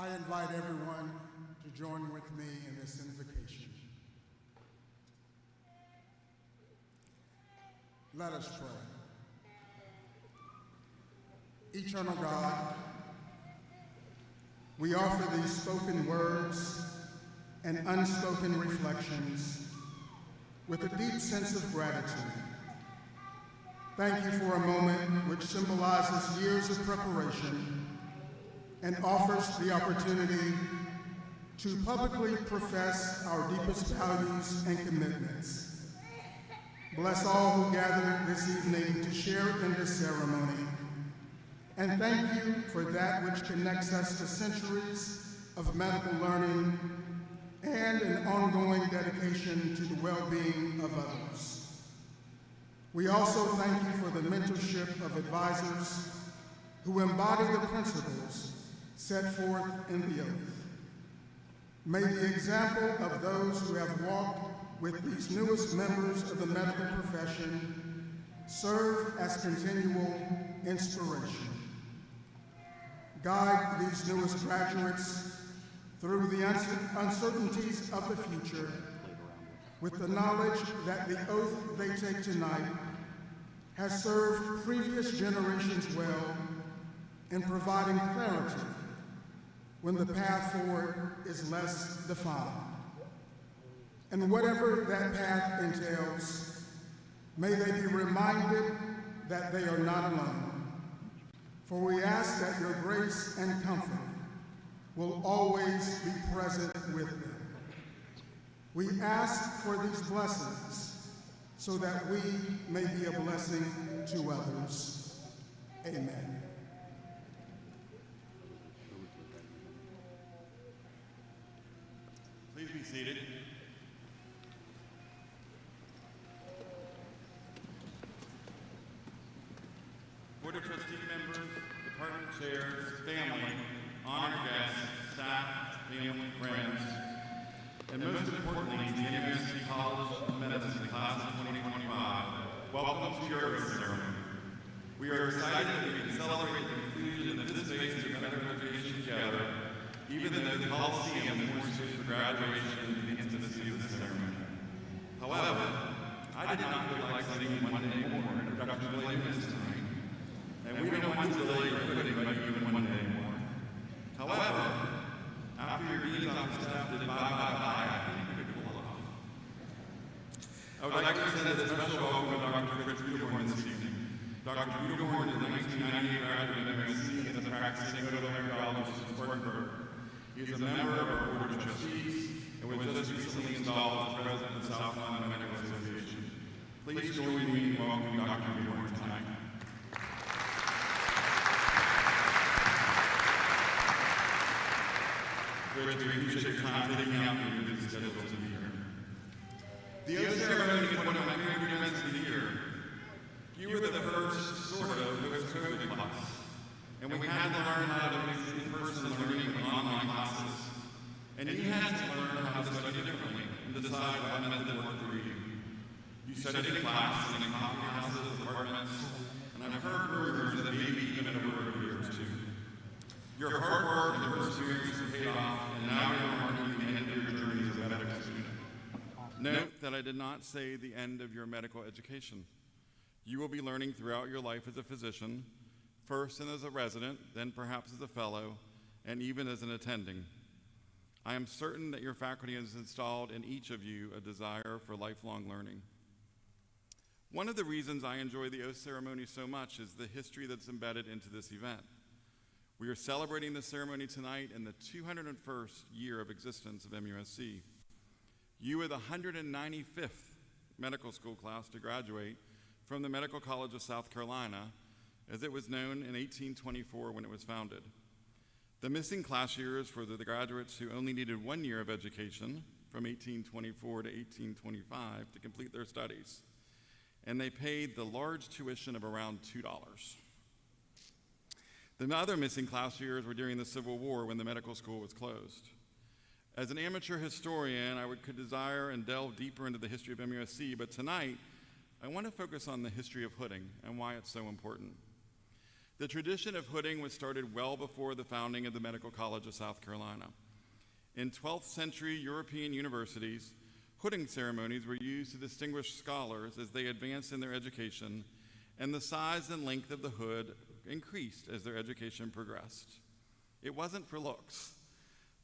I invite everyone to join with me in this invocation. Let us pray. Eternal God, we offer these spoken words and unspoken reflections with a deep sense of gratitude. Thank you for a moment which symbolizes years of preparation and offers the opportunity to publicly profess our deepest values and commitments. Bless all who gathered this evening to share in this ceremony, and thank you for that which connects us to centuries of medical learning and an ongoing dedication to the well-being of others. We also thank you for the mentorship of advisors who embody the principles set forth in the oath. May the example of those who have walked with these newest members of the medical profession serve as continual inspiration. Guide these newest graduates through the uncertainties of the future with the knowledge that the oath they take tonight has served previous generations well in providing clarity when the path forward is less defined. And whatever that path entails, may they be reminded that they are not alone. For we ask that your grace and comfort will always be present with them. We ask for these blessings so that we may be a blessing to others. Amen. Please be seated. Board of Trustee members, department chairs, family, honored guests, staff, family, friends, and most importantly, the MUSC College of Medicine class of 2025, welcome to your oath ceremony. We are excited that we can celebrate the conclusion of this phase of medical education together, even though the Coliseum is more suited for graduation and the intimacy of the ceremony. However, I did not feel like sitting one day more in production blameless tonight. And we don't want to delay your pudding by even one day more. However, after your dean's office staff did bye, I think we could pull it off. I would like to extend a special welcome to Dr. Fritz Budelhorn this evening. Dr. Budelhorn is a 1998 graduate of MUSC as a practicing otolaryngologist in Spartanburg. He is a member of our Board of Trustees and was just recently installed as president of the South Carolina Medical Association. Please join me in welcoming Dr. Budelhorn tonight. Fritz, we appreciate your time taking out from your busy schedule to be here. The oath ceremony is one of my favorite events of the year. You were the first sort of post-COVID class, and we had to learn how to mix in-person learning with online classes. And you had to learn how to study differently and decide what method worked for you. You studied in class and in coffee houses, apartments, and I've heard rumors that maybe even over a year or two. Your hard work and perseverance paid off, and now you're marking the end of your journey as a medical student. Note that I did not say the end of your medical education. You will be learning throughout your life as a physician, first as a resident, then perhaps as a fellow, and even as an attending. I am certain that your faculty has installed in each of you a desire for lifelong learning. One of the reasons I enjoy the oath ceremony so much is the history that's embedded into this event. We are celebrating this ceremony tonight in the 201st year of existence of MUSC. You are the 195th medical school class to graduate from the Medical College of South Carolina, as it was known in 1824 when it was founded. The missing class years for the graduates who only needed 1 year of education from 1824 to 1825 to complete their studies, and they paid the large tuition of around $2. The other missing class years were during the Civil War when the medical school was closed. As an amateur historian, I could desire and delve deeper into the history of MUSC, but tonight, I want to focus on the history of hooding and why it's so important. The tradition of hooding was started well before the founding of the Medical College of South Carolina. In 12th century European universities, hooding ceremonies were used to distinguish scholars as they advanced in their education, and the size and length of the hood increased as their education progressed. It wasn't for looks.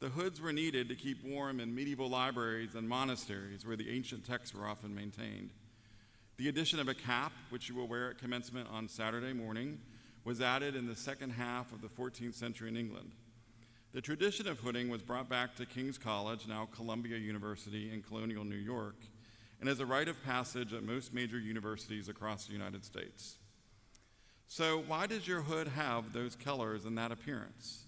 The hoods were needed to keep warm in medieval libraries and monasteries where the ancient texts were often maintained. The addition of a cap, which you will wear at commencement on Saturday morning, was added in the second half of the 14th century in England. The tradition of hooding was brought back to King's College, now Columbia University in colonial New York, and is a rite of passage at most major universities across the United States. So why does your hood have those colors and that appearance?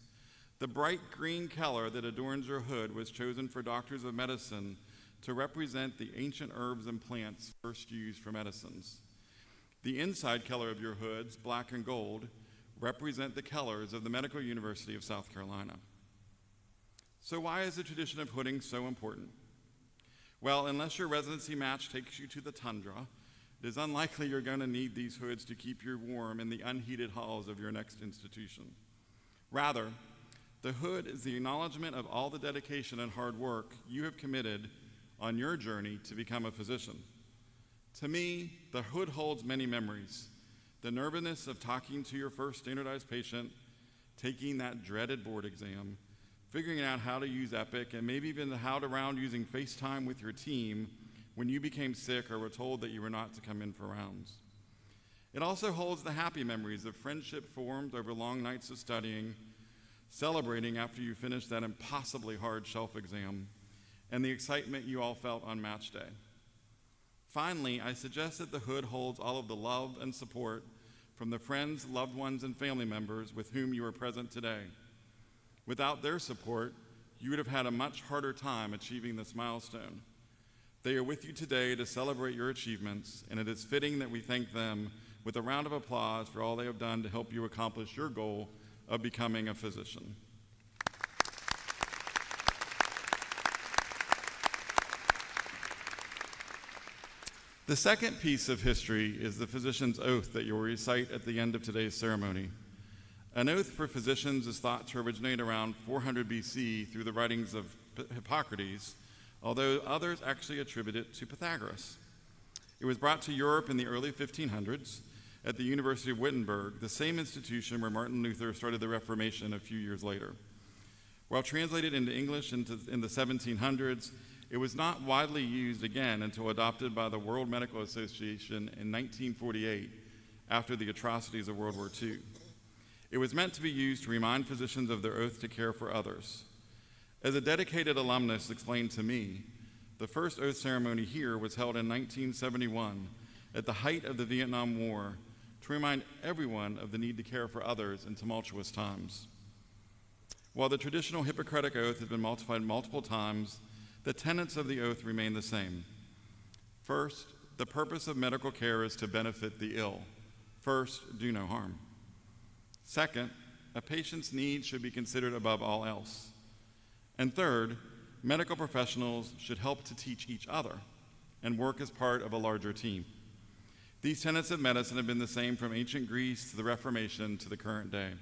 The bright green color that adorns your hood was chosen for doctors of medicine to represent the ancient herbs and plants first used for medicines. The inside color of your hoods, black and gold, represent the colors of the Medical University of South Carolina. So why is the tradition of hooding so important? Well, unless your residency match takes you to the tundra, it is unlikely you're going to need these hoods to keep you warm in the unheated halls of your next institution. Rather, the hood is the acknowledgement of all the dedication and hard work you have committed on your journey to become a physician. To me, the hood holds many memories. The nervousness of talking to your first standardized patient, taking that dreaded board exam, figuring out how to use Epic, and maybe even how to round using FaceTime with your team when you became sick or were told that you were not to come in for rounds. It also holds the happy memories of friendship formed over long nights of studying, celebrating after you finished that impossibly hard shelf exam, and the excitement you all felt on match day. Finally, I suggest that the hood holds all of the love and support from the friends, loved ones, and family members with whom you are present today. Without their support, you would have had a much harder time achieving this milestone. They are with you today to celebrate your achievements, and it is fitting that we thank them with a round of applause for all they have done to help you accomplish your goal of becoming a physician. The second piece of history is the physician's oath that you will recite at the end of today's ceremony. An oath for physicians is thought to originate around 400 BC through the writings of Hippocrates, although others actually attribute it to Pythagoras. It was brought to Europe in the early 1500s at the University of Wittenberg, the same institution where Martin Luther started the Reformation a few years later. While translated into English in the 1700s, it was not widely used again until adopted by the World Medical Association in 1948 after the atrocities of World War II. It was meant to be used to remind physicians of their oath to care for others. As a dedicated alumnus explained to me, the first oath ceremony here was held in 1971 at the height of the Vietnam War to remind everyone of the need to care for others in tumultuous times. While the traditional Hippocratic oath has been modified multiple times, the tenets of the oath remain the same. First, the purpose of medical care is to benefit the ill. First, do no harm. Second, a patient's needs should be considered above all else. And third, medical professionals should help to teach each other and work as part of a larger team. These tenets of medicine have been the same from ancient Greece to the Reformation to the current day.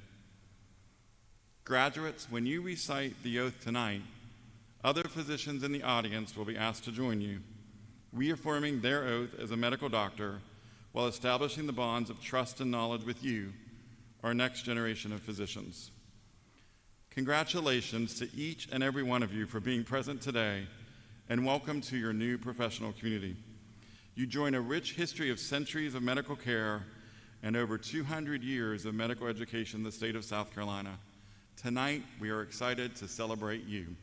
Graduates, when you recite the oath tonight, other physicians in the audience will be asked to join you, reaffirming their oath as a medical doctor while establishing the bonds of trust and knowledge with you, our next generation of physicians. Congratulations to each and every one of you for being present today, and welcome to your new professional community. You join a rich history of centuries of medical care and over 200 years of medical education in the state of South Carolina. Tonight, we are excited to celebrate you.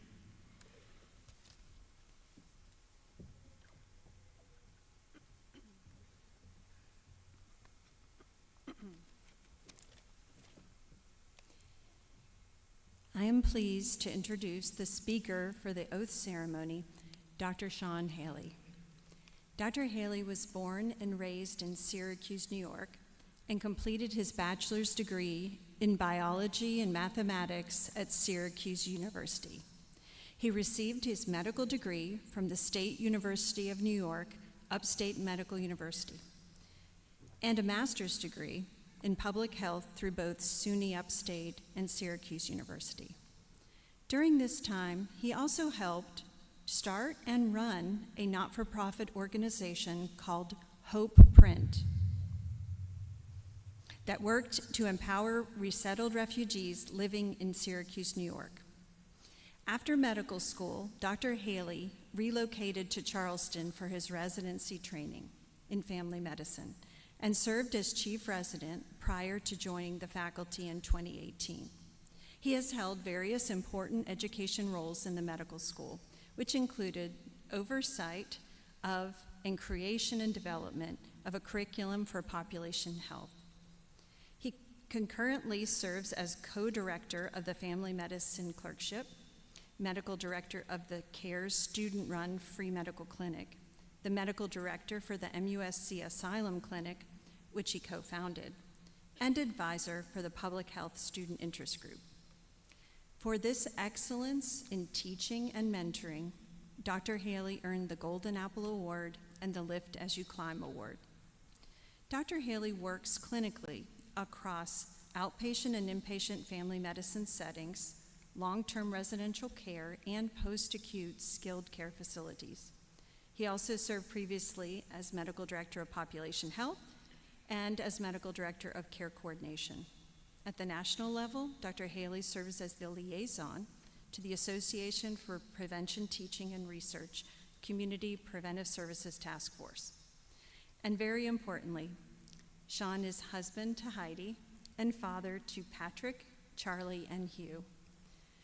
I am pleased to introduce the speaker for the oath ceremony, Dr. Sean Haley. Dr. Haley was born and raised in Syracuse, New York, and completed his bachelor's degree in biology and mathematics at Syracuse University. He received his medical degree from the State University of New York, Upstate Medical University, and a master's degree in public health through both SUNY Upstate and Syracuse University. During this time, he also helped start and run a not-for-profit organization called Hope Print that worked to empower resettled refugees living in Syracuse, New York. After medical school, Dr. Haley relocated to Charleston for his residency training in family medicine and served as chief resident prior to joining the faculty in 2018. He has held various important education roles in the medical school, which included oversight of and creation and development of a curriculum for population health. He concurrently serves as co-director of the Family Medicine Clerkship, medical director of the CARES student-run free medical clinic, the medical director for the MUSC Asylum Clinic, which he co-founded, and advisor for the Public Health Student Interest Group. For this excellence in teaching and mentoring, Dr. Haley earned the Golden Apple Award and the Lift As You Climb Award. Dr. Haley works clinically across outpatient and inpatient family medicine settings, long-term residential care, and post-acute skilled care facilities. He also served previously as medical director of population health and as medical director of care coordination. At the national level, Dr. Haley serves as the liaison to the Association for Prevention, Teaching, and Research Community Preventive Services Task Force. And very importantly, Sean is husband to Heidi and father to Patrick, Charlie, and Hugh.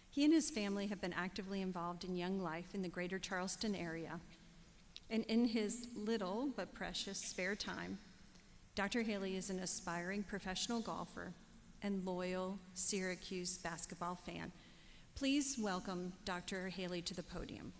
He and his family have been actively involved in Young Life in the greater Charleston area. And in his little but precious spare time, Dr. Haley is an aspiring professional golfer and loyal Syracuse basketball fan. Please welcome Dr. Haley to the podium.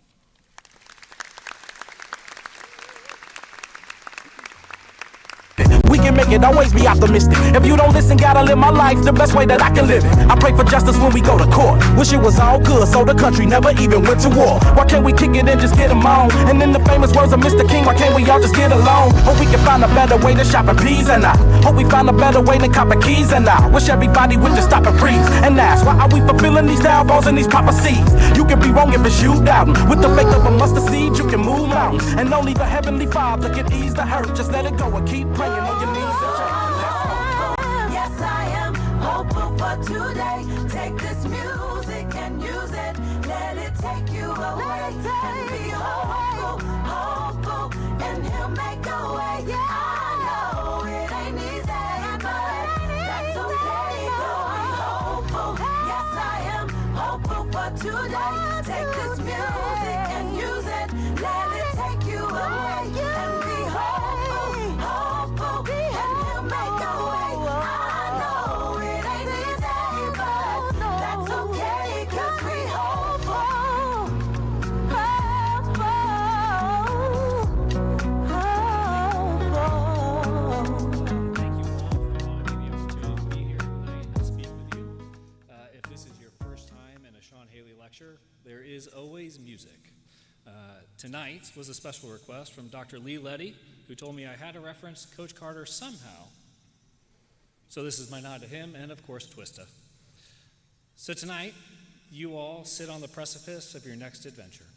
We can make it, always be optimistic. If you don't listen, gotta live my life the best way that I can live it. I pray for justice when we go to court. Wish it was all good, so the country never even went to war. Why can't we kick it and just get them on? And in the famous words of Mr. King, why can't we all just get along? Hope we can find a better way than shopping peas and I hope we find a better way than copping keys and I wish everybody would just stop and freeze and ask, why are we fulfilling these downfalls and these prophecies? You can be wrong if it's you doubting. With the faith of a mustard seed, you can move mountains. And only the Heavenly Father can ease the hurt. Just let it go and keep praying on your knees and change. Yes, I am hopeful for today. Take this music and use it. Let it take you away. And be hopeful, hopeful, and He'll make a way. I know it ain't easy, but that's okay. Going hopeful. Yes, I am hopeful for today. Take this music and use it. Let it take you away. And be hopeful, hopeful, and He'll make a way. I know it ain't easy, but that's okay, 'cause we hopeful, Thank you all for allowing me the opportunity to be here tonight and speak with you. If this is your first time in a Sean Haley lecture, there is always music. Tonight was a special request from Dr. Lee Letty, who told me I had to reference Coach Carter somehow. So this is my nod to him and, of course, Twista. So tonight, you all sit on the precipice of your next adventure.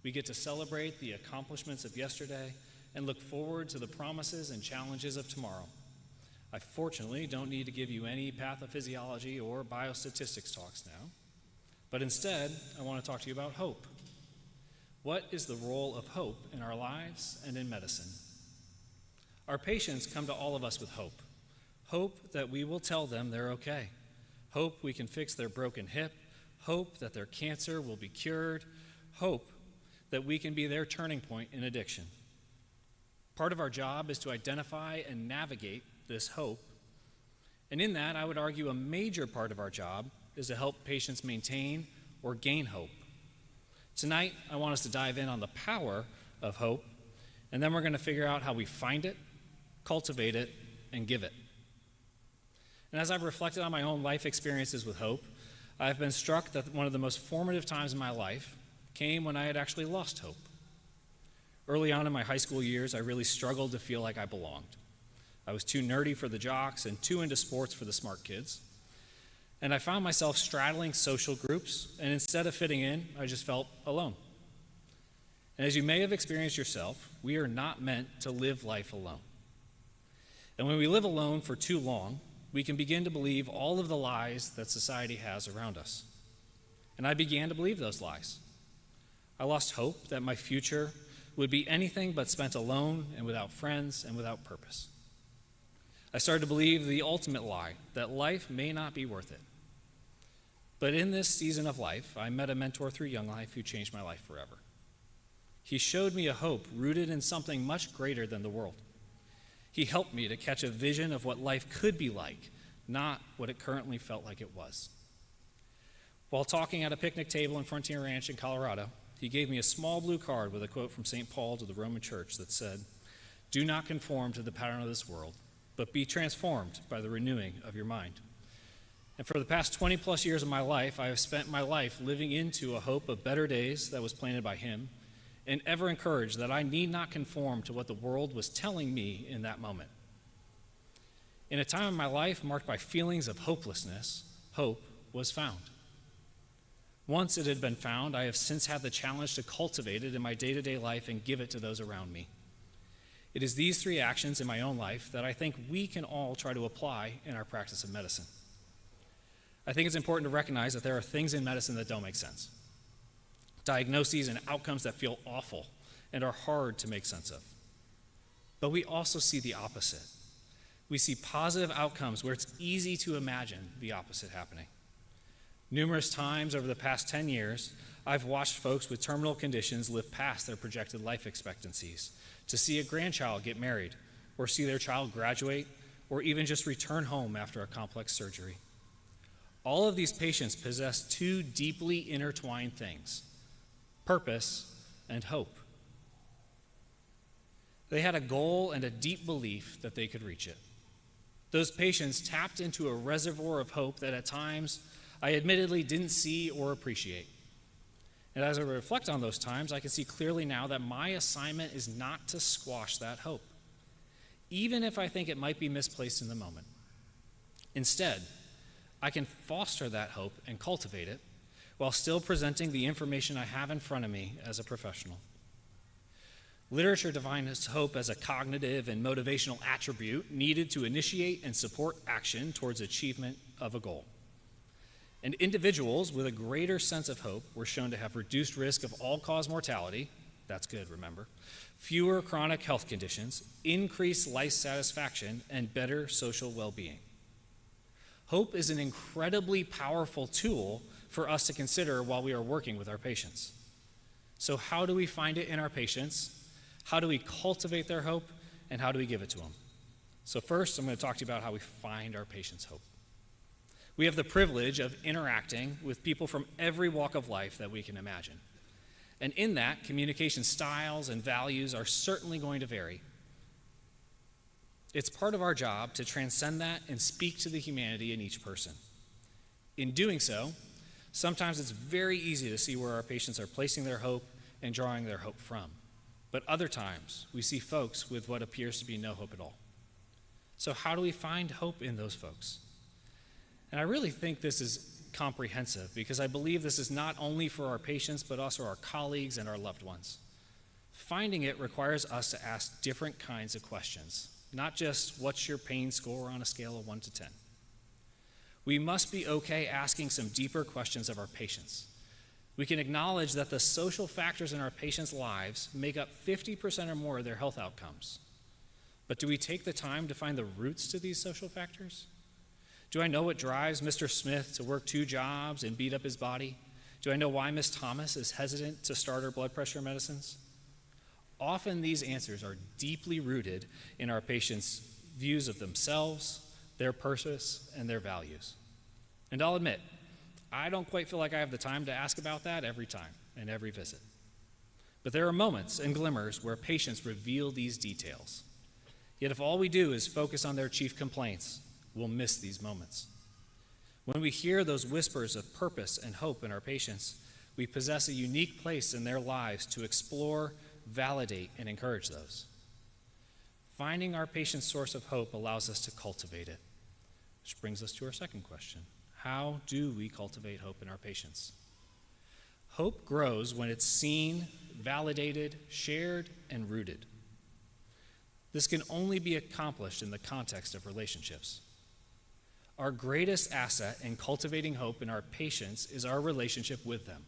We get to celebrate the accomplishments of yesterday and look forward to the promises and challenges of tomorrow. I fortunately don't need to give you any pathophysiology or biostatistics talks now, but instead, I want to talk to you about hope. What is the role of hope in our lives and in medicine? Our patients come to all of us with hope. Hope that we will tell them they're okay. Hope we can fix their broken hip. Hope that their cancer will be cured. Hope that we can be their turning point in addiction. Part of our job is to identify and navigate this hope. And in that, I would argue a major part of our job is to help patients maintain or gain hope. Tonight, I want us to dive in on the power of hope, and then we're going to figure out how we find it, cultivate it, and give it. And as I've reflected on my own life experiences with hope, I've been struck that one of the most formative times in my life came when I had actually lost hope. Early on in my high school years, I really struggled to feel like I belonged. I was too nerdy for the jocks and too into sports for the smart kids. And I found myself straddling social groups, and instead of fitting in, I just felt alone. And as you may have experienced yourself, we are not meant to live life alone. And when we live alone for too long, we can begin to believe all of the lies that society has around us. And I began to believe those lies. I lost hope that my future would be anything but spent alone and without friends and without purpose. I started to believe the ultimate lie, that life may not be worth it. But in this season of life, I met a mentor through Young Life who changed my life forever. He showed me a hope rooted in something much greater than the world. He helped me to catch a vision of what life could be like, not what it currently felt like it was. While talking at a picnic table in Frontier Ranch in Colorado, he gave me a small blue card with a quote from St. Paul to the Roman Church that said, "Do not conform to the pattern of this world, but be transformed by the renewing of your mind." And for the past 20 plus years of my life, I have spent my life living into a hope of better days that was planted by him, and ever encouraged that I need not conform to what the world was telling me in that moment. In a time of my life marked by feelings of hopelessness, hope was found. Once it had been found, I have since had the challenge to cultivate it in my day-to-day life and give it to those around me. It is these three actions in my own life that I think we can all try to apply in our practice of medicine. I think it's important to recognize that there are things in medicine that don't make sense. Diagnoses and outcomes that feel awful and are hard to make sense of. But we also see the opposite. We see positive outcomes where it's easy to imagine the opposite happening. Numerous times over the past 10 years, I've watched folks with terminal conditions live past their projected life expectancies, to see a grandchild get married, or see their child graduate, or even just return home after a complex surgery. All of these patients possess two deeply intertwined things: purpose and hope. They had a goal and a deep belief that they could reach it. Those patients tapped into a reservoir of hope that at times I admittedly didn't see or appreciate. And as I reflect on those times, I can see clearly now that my assignment is not to squash that hope, even if I think it might be misplaced in the moment. Instead, I can foster that hope and cultivate it while still presenting the information I have in front of me as a professional. Literature defines hope as a cognitive and motivational attribute needed to initiate and support action towards achievement of a goal. And individuals with a greater sense of hope were shown to have reduced risk of all-cause mortality, that's good, remember, fewer chronic health conditions, increased life satisfaction, and better social well-being. Hope is an incredibly powerful tool for us to consider while we are working with our patients. So how do we find it in our patients? How do we cultivate their hope? And how do we give it to them? So first, I'm going to talk to you about how we find our patients' hope. We have the privilege of interacting with people from every walk of life that we can imagine. And in that, communication styles and values are certainly going to vary. It's part of our job to transcend that and speak to the humanity in each person. In doing so, sometimes it's very easy to see where our patients are placing their hope and drawing their hope from. But other times, we see folks with what appears to be no hope at all. So how do we find hope in those folks? And I really think this is comprehensive because I believe this is not only for our patients, but also our colleagues and our loved ones. Finding it requires us to ask different kinds of questions, not just what's your pain score on a scale of 1 to 10. We must be okay asking some deeper questions of our patients. We can acknowledge that the social factors in our patients' lives make up 50% or more of their health outcomes. But do we take the time to find the roots to these social factors? Do I know what drives Mr. Smith to work 2 jobs and beat up his body? Do I know why Miss Thomas is hesitant to start her blood pressure medicines? Often these answers are deeply rooted in our patients' views of themselves, their purpose, and their values. And I'll admit, I don't quite feel like I have the time to ask about that every time and every visit. But there are moments and glimmers where patients reveal these details. Yet if all we do is focus on their chief complaints, we'll miss these moments. When we hear those whispers of purpose and hope in our patients, we possess a unique place in their lives to explore, validate, and encourage those. Finding our patient's source of hope allows us to cultivate it. Which brings us to our second question. How do we cultivate hope in our patients? Hope grows when it's seen, validated, shared, and rooted. This can only be accomplished in the context of relationships. Our greatest asset in cultivating hope in our patients is our relationship with them.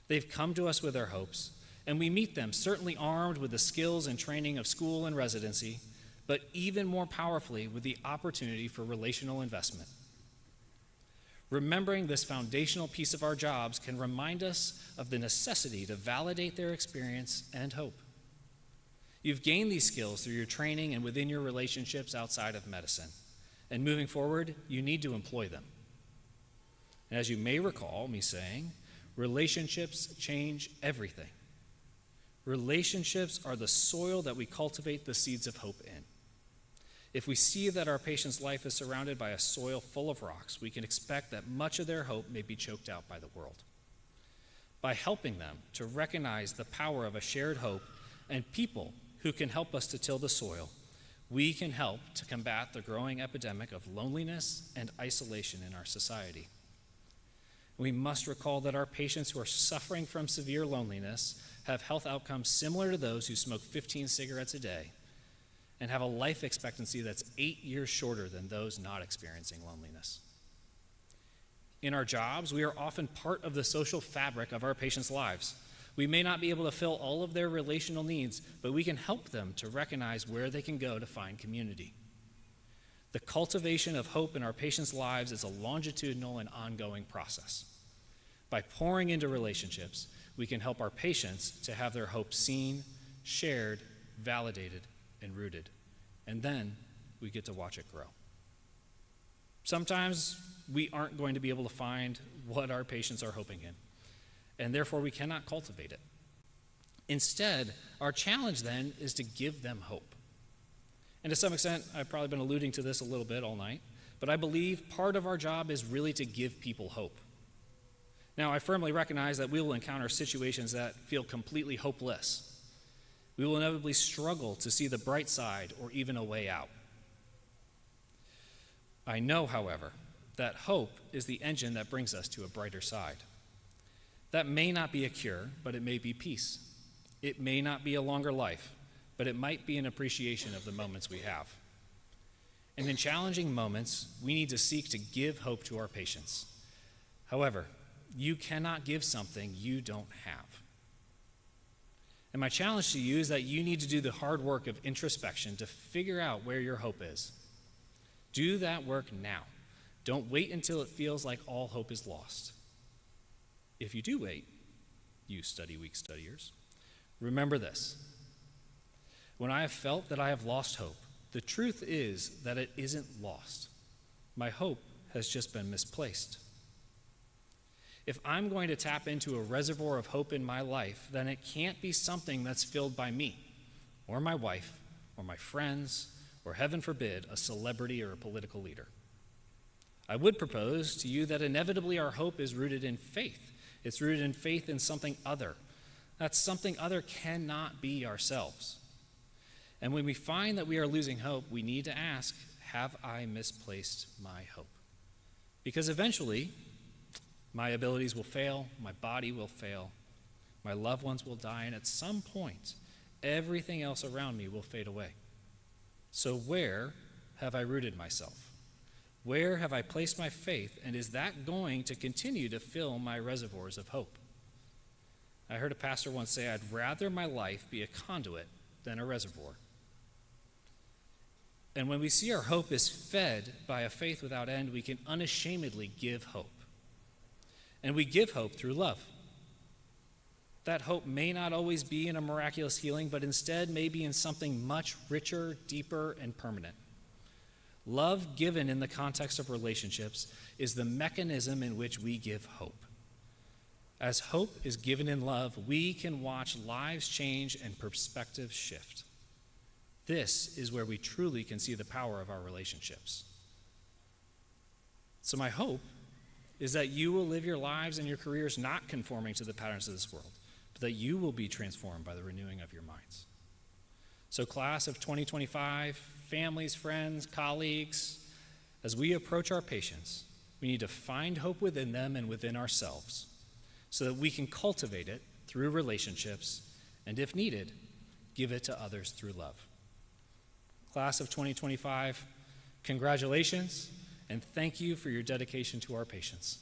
They've come to us with their hopes, and we meet them certainly armed with the skills and training of school and residency, but even more powerfully with the opportunity for relational investment. Remembering this foundational piece of our jobs can remind us of the necessity to validate their experience and hope. You've gained these skills through your training and within your relationships outside of medicine. And moving forward, you need to employ them. And as you may recall me saying, relationships change everything. Relationships are the soil that we cultivate the seeds of hope in. If we see that our patient's life is surrounded by a soil full of rocks, we can expect that much of their hope may be choked out by the world. By helping them to recognize the power of a shared hope and people who can help us to till the soil, we can help to combat the growing epidemic of loneliness and isolation in our society. We must recall that our patients who are suffering from severe loneliness have health outcomes similar to those who smoke 15 cigarettes a day and have a life expectancy that's 8 years shorter than those not experiencing loneliness. In our jobs, we are often part of the social fabric of our patients' lives. We may not be able to fill all of their relational needs, but we can help them to recognize where they can go to find community. The cultivation of hope in our patients' lives is a longitudinal and ongoing process. By pouring into relationships, we can help our patients to have their hope seen, shared, validated, and rooted. And then we get to watch it grow. Sometimes we aren't going to be able to find what our patients are hoping in, and therefore we cannot cultivate it. Instead, our challenge then is to give them hope. And to some extent, I've probably been alluding to this a little bit all night, but I believe part of our job is really to give people hope. Now, I firmly recognize that we will encounter situations that feel completely hopeless. We will inevitably struggle to see the bright side or even a way out. I know, however, that hope is the engine that brings us to a brighter side. That may not be a cure, but it may be peace. It may not be a longer life, but it might be an appreciation of the moments we have. And in challenging moments, we need to seek to give hope to our patients. However, you cannot give something you don't have. And my challenge to you is that you need to do the hard work of introspection to figure out where your hope is. Do that work now. Don't wait until it feels like all hope is lost. If you do wait, you study week studiers, remember this. When I have felt that I have lost hope, the truth is that it isn't lost. My hope has just been misplaced. If I'm going to tap into a reservoir of hope in my life, then it can't be something that's filled by me, or my wife, or my friends, or heaven forbid, a celebrity or a political leader. I would propose to you that inevitably our hope is rooted in faith. It's rooted in faith in something other. That something other cannot be ourselves. And when we find that we are losing hope, we need to ask, have I misplaced my hope? Because eventually, my abilities will fail, my body will fail, my loved ones will die, and at some point, everything else around me will fade away. So where have I rooted myself? Where have I placed my faith, and is that going to continue to fill my reservoirs of hope? I heard a pastor once say, I'd rather my life be a conduit than a reservoir. And when we see our hope is fed by a faith without end, we can unashamedly give hope. And we give hope through love. That hope may not always be in a miraculous healing, but instead may be in something much richer, deeper, and permanent. Love given in the context of relationships is the mechanism in which we give hope. As hope is given in love, we can watch lives change and perspectives shift. This is where we truly can see the power of our relationships. So my hope is that you will live your lives and your careers not conforming to the patterns of this world, but that you will be transformed by the renewing of your minds. So class of 2025, families, friends, colleagues, as we approach our patients, we need to find hope within them and within ourselves so that we can cultivate it through relationships and, if needed, give it to others through love. Class of 2025, congratulations and thank you for your dedication to our patients.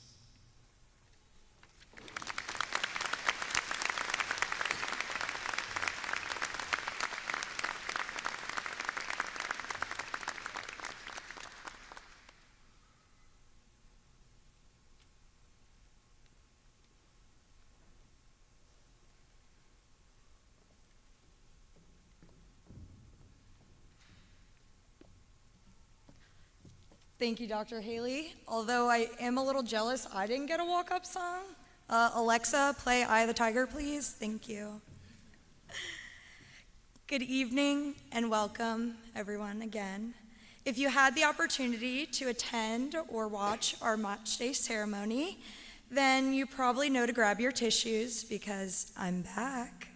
Thank you, Dr. Haley. Although I am a little jealous I didn't get a walk-up song. Alexa, play Eye of the Tiger, please. Thank you. Good evening and welcome, everyone, again. If you had the opportunity to attend or watch our match day ceremony, then you probably know to grab your tissues because I'm back.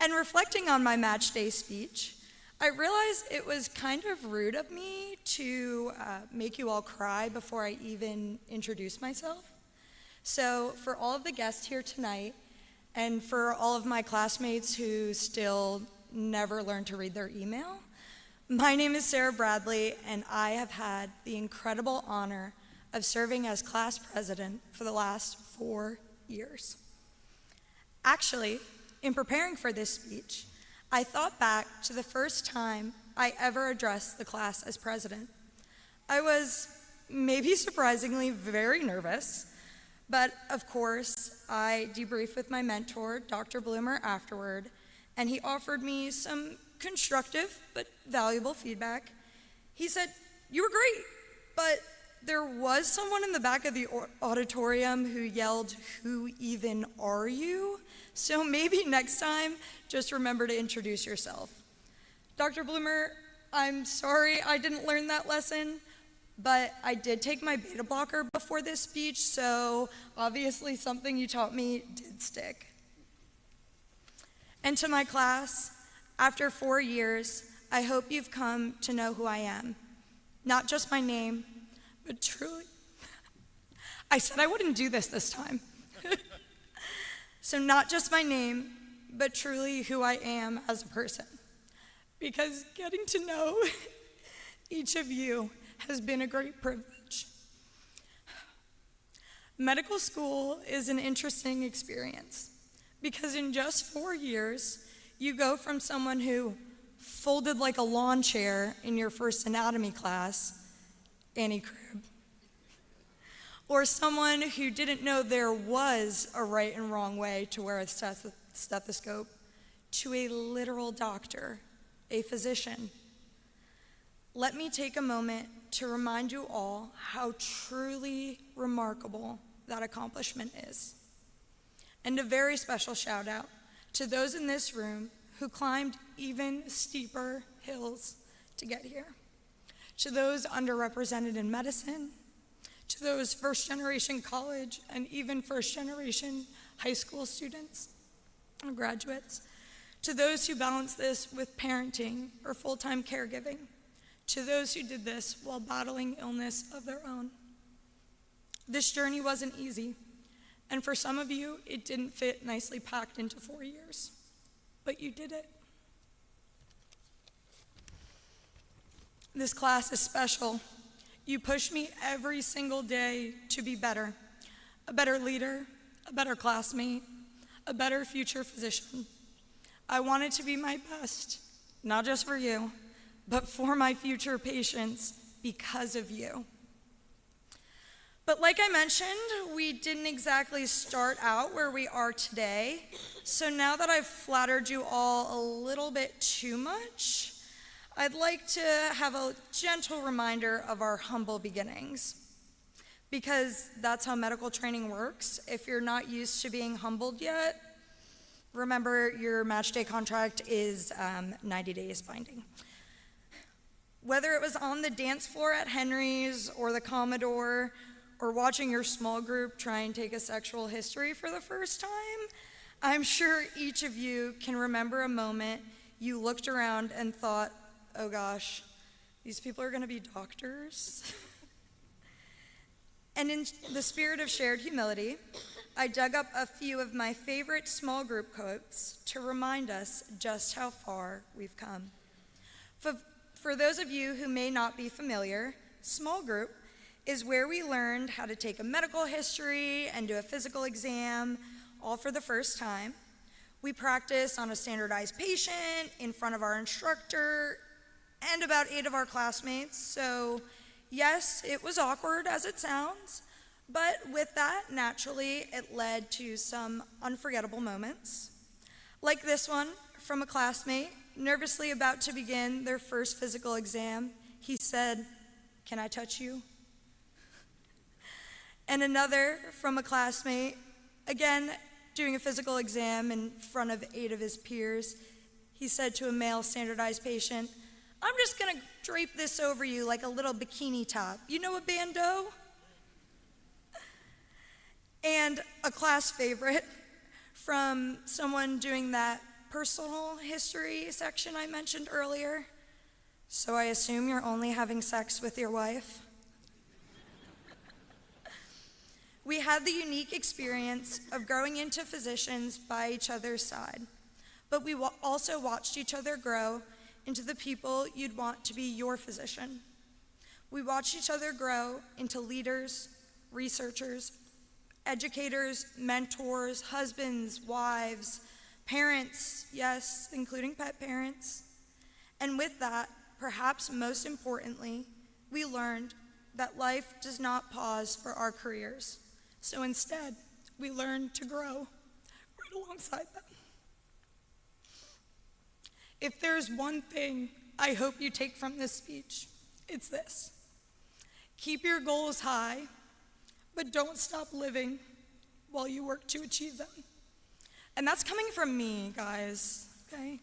And reflecting on my match day speech, I realized it was kind of rude of me to make you all cry before I even introduce myself. So for all of the guests here tonight, and for all of my classmates who still never learned to read their email, my name is Sarah Bradley, and I have had the incredible honor of serving as class president for the last 4 years. Actually, in preparing for this speech, I thought back to the first time I ever addressed the class as president. I was, maybe surprisingly, very nervous, but of course, I debriefed with my mentor, Dr. Bloomer, afterward, and he offered me some constructive but valuable feedback. He said, "You were great, but there was someone in the back of the auditorium who yelled, 'Who even are you?' So maybe next time, just remember to introduce yourself." Dr. Bloomer, I'm sorry I didn't learn that lesson, but I did take my beta blocker before this speech, so obviously something you taught me did stick. And to my class, after 4 years, I hope you've come to know who I am. Not just my name, but truly, I said I wouldn't do this time. So not just my name, but truly who I am as a person. Because getting to know each of you has been a great privilege. Medical school is an interesting experience because in just 4 years, you go from someone who folded like a lawn chair in your first anatomy class, Annie Crib, or someone who didn't know there was a right and wrong way to wear a stethoscope, to a literal doctor, a physician. Let me take a moment to remind you all how truly remarkable that accomplishment is. And a very special shout out to those in this room who climbed even steeper hills to get here. To those underrepresented in medicine, to those first-generation college and even first-generation high school students and graduates, to those who balance this with parenting or full-time caregiving, to those who did this while battling illness of their own. This journey wasn't easy, and for some of you, it didn't fit nicely packed into 4 years, but you did it. This class is special. You push me every single day to be better, a better leader, a better classmate, a better future physician. I wanted to be my best, not just for you, but for my future patients because of you. But like I mentioned, we didn't exactly start out where we are today. So now that I've flattered you all a little bit too much, I'd like to have a gentle reminder of our humble beginnings, because that's how medical training works. If you're not used to being humbled yet, remember your match day contract is 90 days binding. Whether it was on the dance floor at Henry's or the Commodore, or watching your small group try and take a sexual history for the first time, I'm sure each of you can remember a moment you looked around and thought, oh gosh, these people are going to be doctors? And in the spirit of shared humility, I dug up a few of my favorite small group quotes to remind us just how far we've come. For those of you who may not be familiar, small group is where we learned how to take a medical history and do a physical exam, all for the first time. We practiced on a standardized patient in front of our instructor and about 8 of our classmates. So yes, it was awkward as it sounds, but with that, naturally, it led to some unforgettable moments. Like this one from a classmate, nervously about to begin their first physical exam. He said, "Can I touch you?" And another from a classmate, again, doing a physical exam in front of 8 of his peers. He said to a male standardized patient, "I'm just gonna drape this over you like a little bikini top. You know a bandeau?" And a class favorite from someone doing that personal history section I mentioned earlier. "So I assume you're only having sex with your wife?" We had the unique experience of growing into physicians by each other's side, but we also watched each other grow into the people you'd want to be your physician. We watched each other grow into leaders, researchers, educators, mentors, husbands, wives, parents, yes, including pet parents. And with that, perhaps most importantly, we learned that life does not pause for our careers. So instead, we learned to grow right alongside them. If there's one thing I hope you take from this speech, it's this: keep your goals high, but don't stop living while you work to achieve them. And that's coming from me, guys, okay?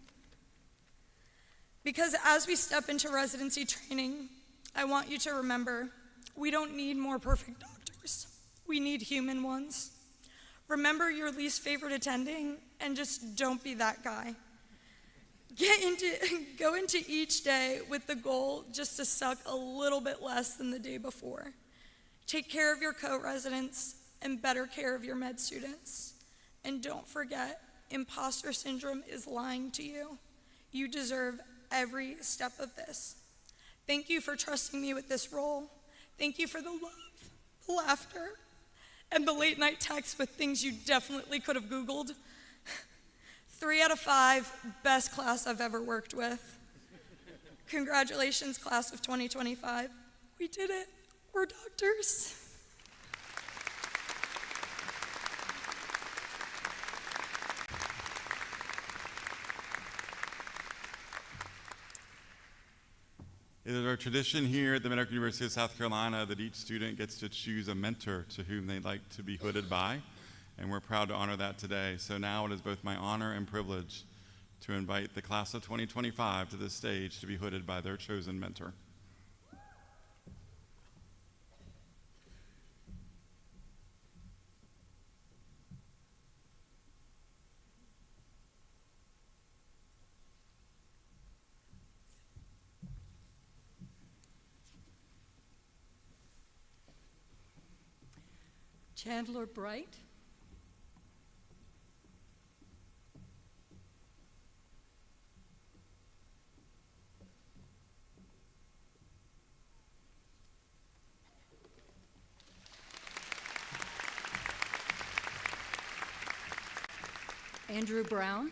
Because as we step into residency training, I want you to remember, we don't need more perfect doctors. We need human ones. Remember your least favorite attending, and just don't be that guy. Go into each day with the goal just to suck a little bit less than the day before. Take care of your co-residents and better care of your med students. And don't forget, imposter syndrome is lying to you. You deserve every step of this. Thank you for trusting me with this role. Thank you for the love, the laughter, and the late night texts with things you definitely could have Googled. 3 out of 5, best class I've ever worked with. Congratulations, class of 2025. We did it. We're doctors. It is our tradition here at the Medical University of South Carolina that each student gets to choose a mentor to whom they'd like to be hooded by, and we're proud to honor that today. So now it is both my honor and privilege to invite the class of 2025 to the stage to be hooded by their chosen mentor. Chandler Bright. Andrew Brown.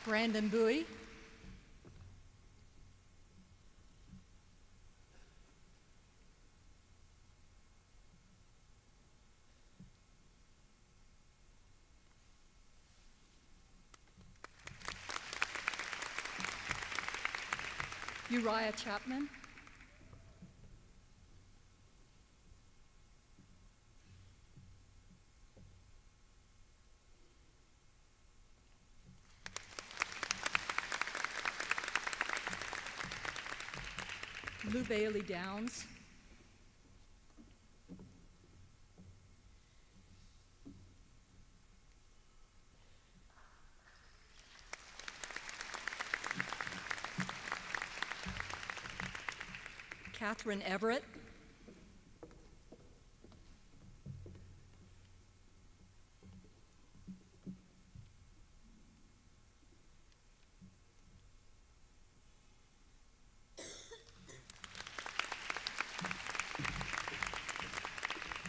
Brandon Bowie. Uriah Chapman. Lou Bailey Downs. Catherine Everett.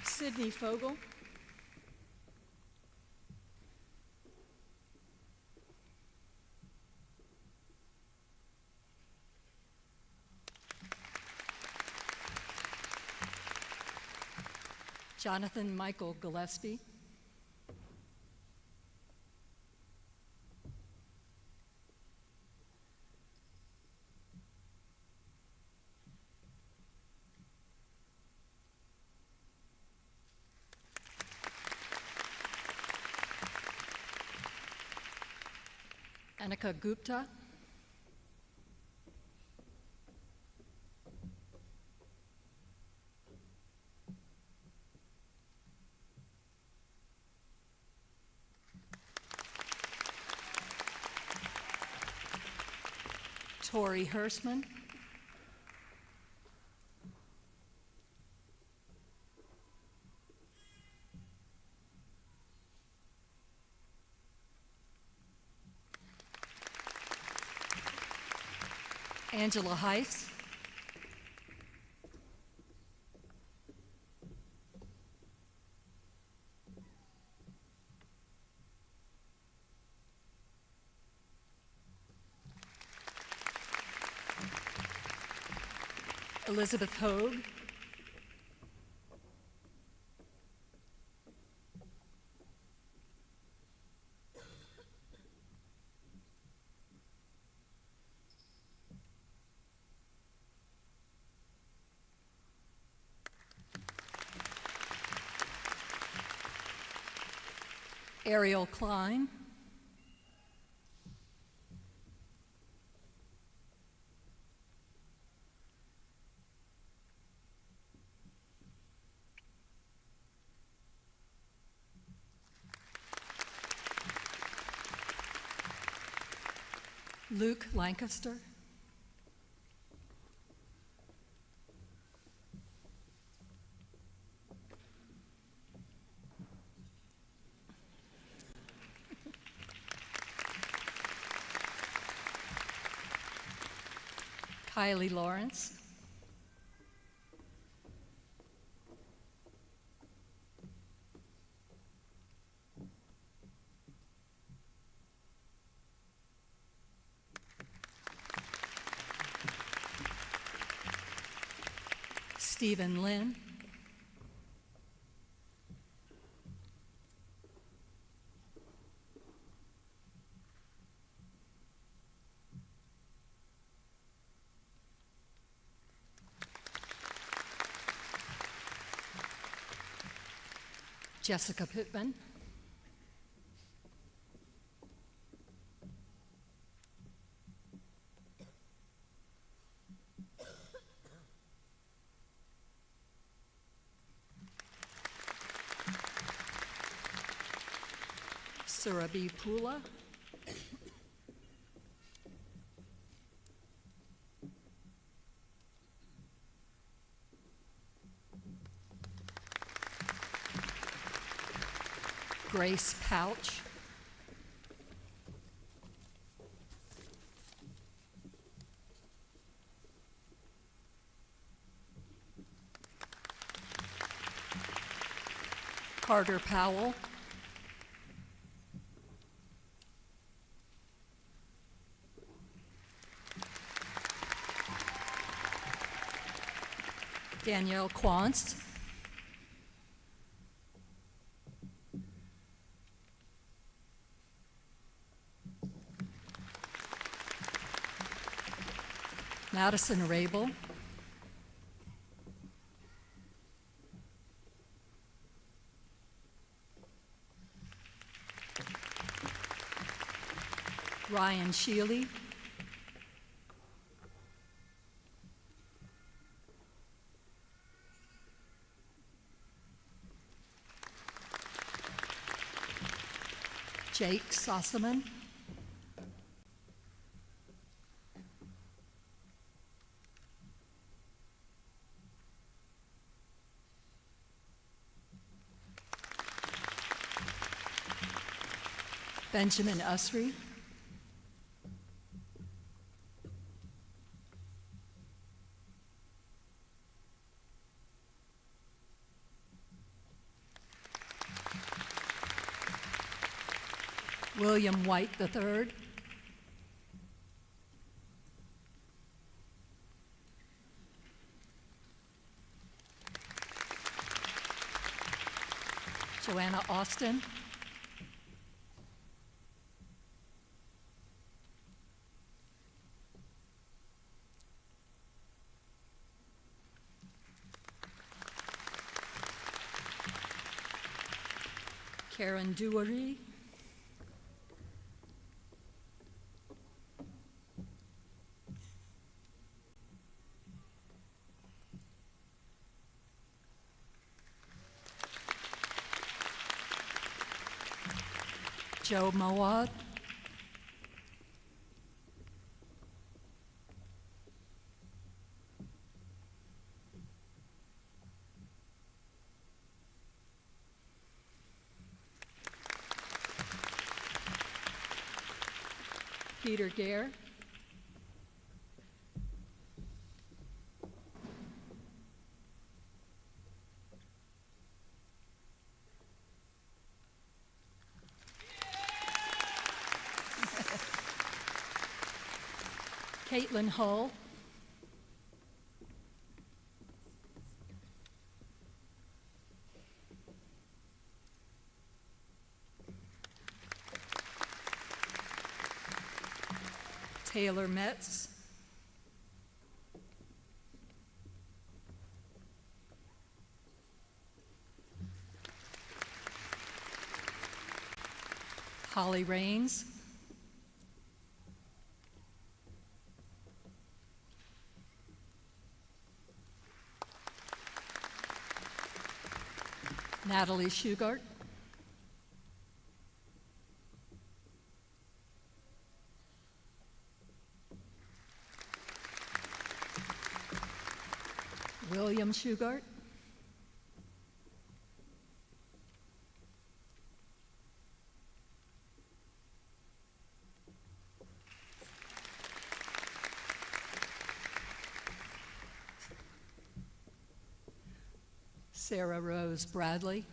Sydney Fogel. Jonathan Michael Gillespie. Anika Gupta. Tori Hirschman. Angela Heiss. Elizabeth Hogue. Ariel Klein. Luke Lancaster. Kylie Lawrence. Stephen Lynn. Jessica Pittman. Surabhi Pula. Grace Pouch. Carter Powell. Danielle Quantz. Madison Rabel. Ryan Shealy. Jake Sossaman. Benjamin Usry. William White III. Joanna Austin. Karen Dewery. Joe Mowat. Peter Gare. Caitlin Hull. Taylor Metz. Holly Rains. Natalie Shugart. William Shugart. Sarah Rose Bradley.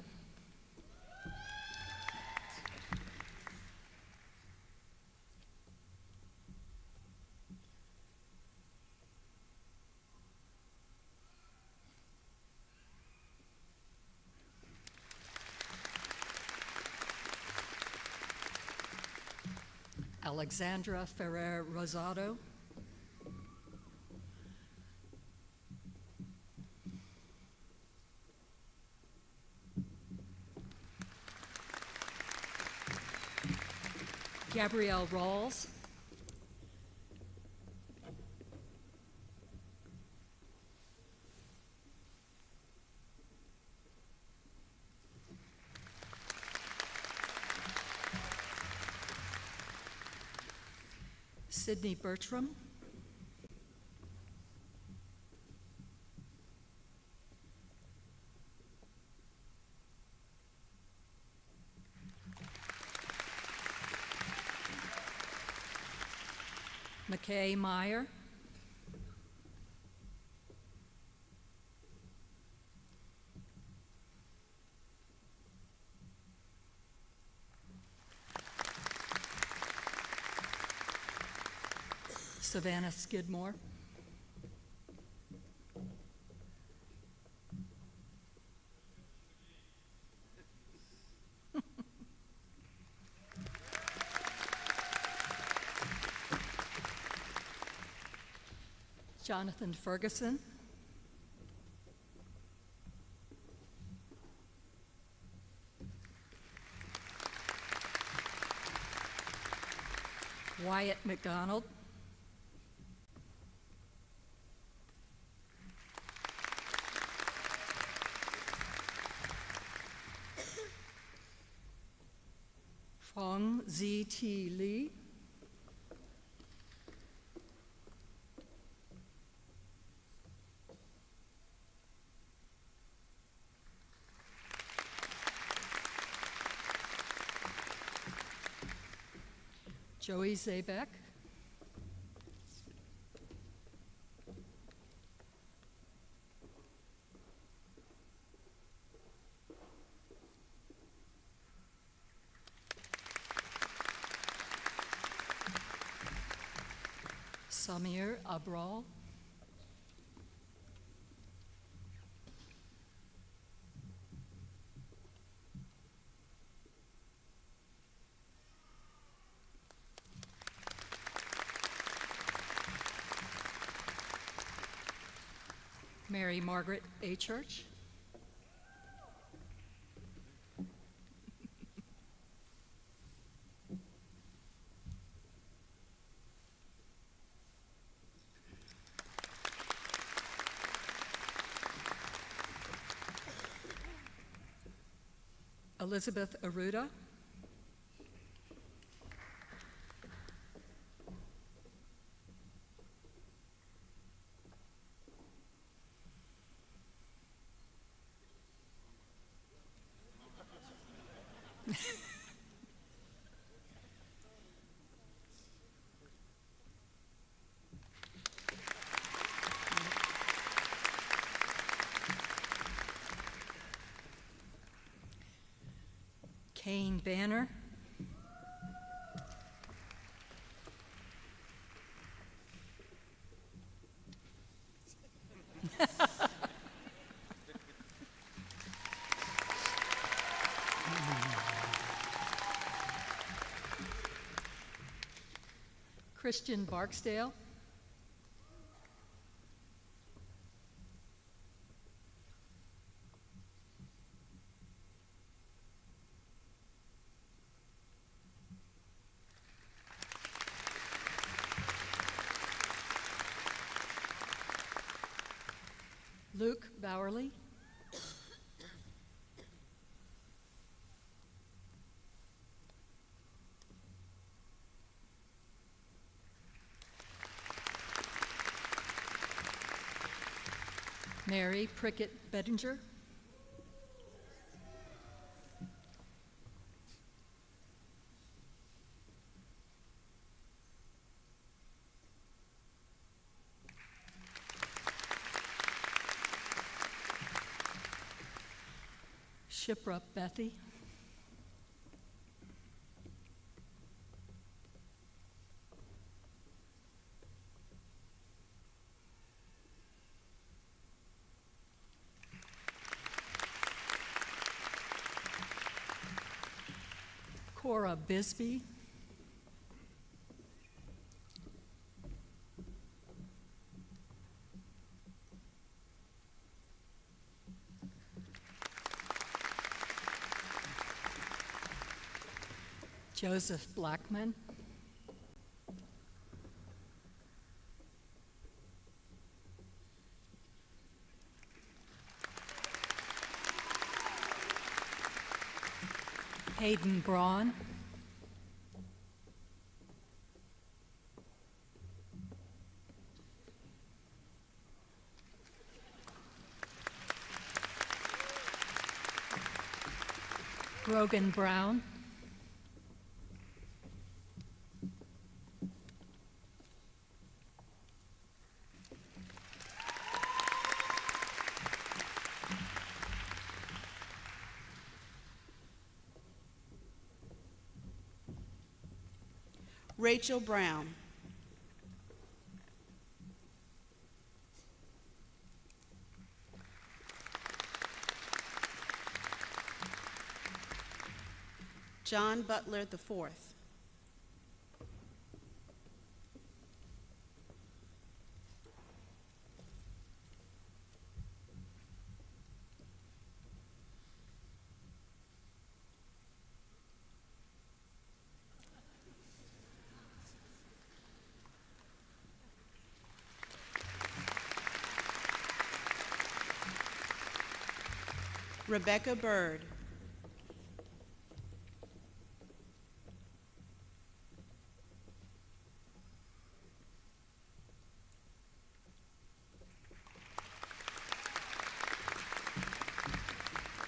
Alexandra Ferrer Rosado. Gabrielle Rawls. Sydney Bertram. McKay Meyer. Savannah Skidmore. Jonathan Ferguson. Wyatt McDonald. Fong Z.T. Lee. Joey Zabek. Samir Abral. Mary Margaret A. Church. Elizabeth Aruda. Kane Banner. Christian Barksdale. Luke Bowerly. Mary Prickett Bettinger. Shipra Bethy. Cora Bisbee. Joseph Blackman. Hayden Braun. Brogan Brown. Rachel Brown. John Butler IV. Rebecca Bird.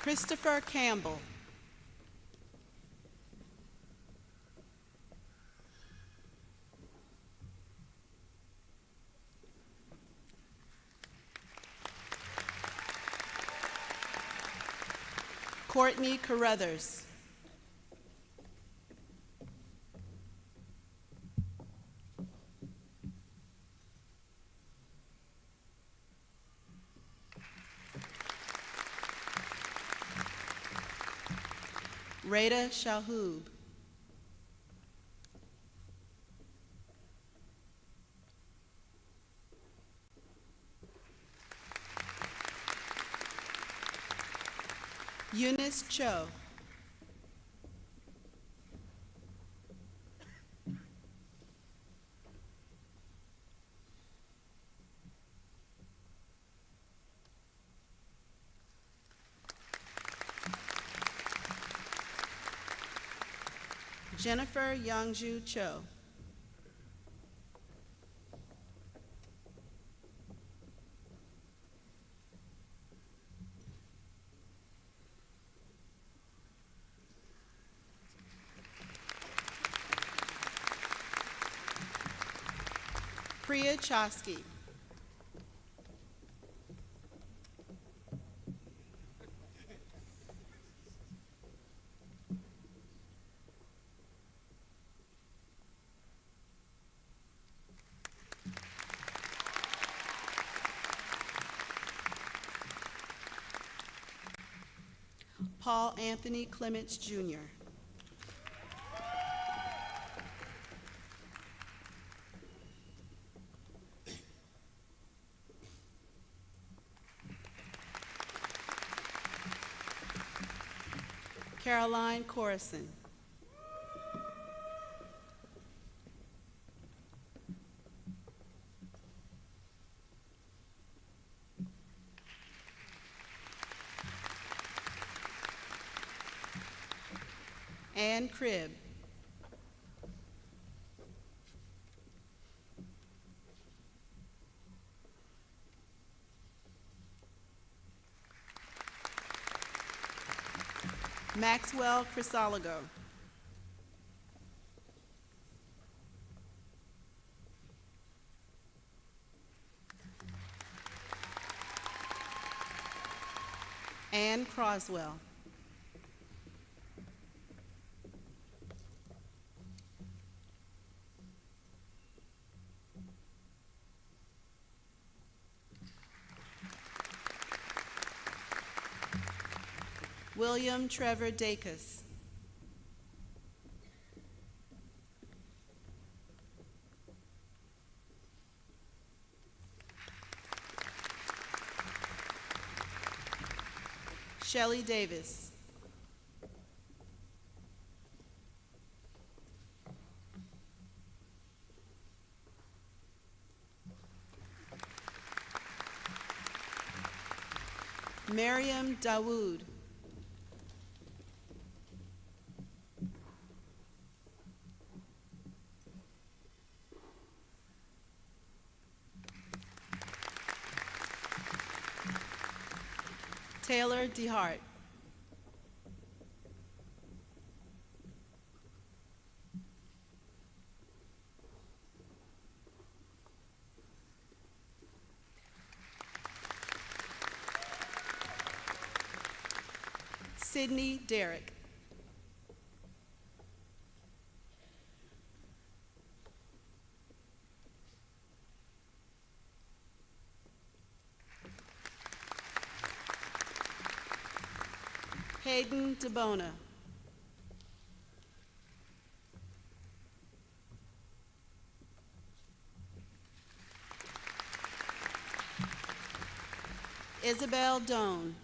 Christopher Campbell. Courtney Carruthers. Rada Shahoob. Eunice Cho. Jennifer Youngju Cho. Priya Chosky. Paul Anthony Clements, Jr. Caroline Corison. Ann Cribb. Maxwell Crisologo. Ann Croswell. William Trevor Dacus. Shelley Davis. Miriam Dawood. Taylor DeHart. Sydney Derrick. Hayden DeBona. Isabel Doan.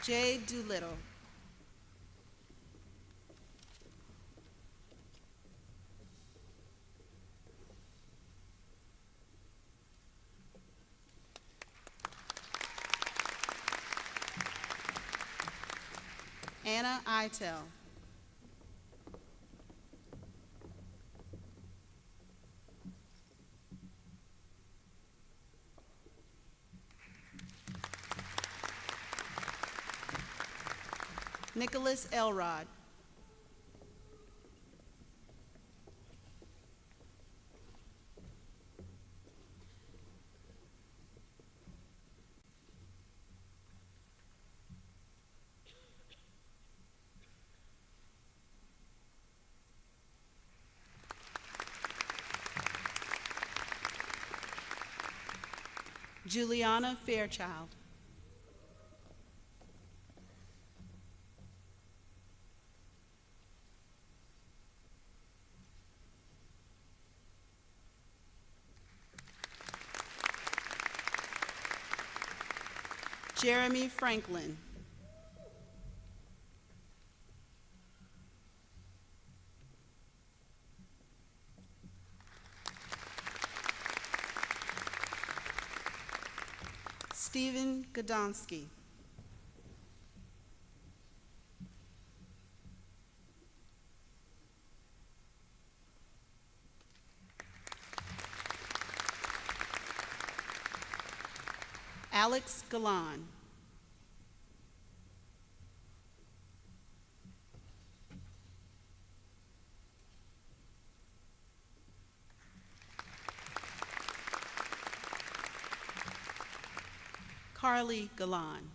Jade Doolittle. Anna Itel. Nicholas Elrod. Juliana Fairchild. Jeremy Franklin. Stephen Godonsky. Alex Galan. Carly Galan.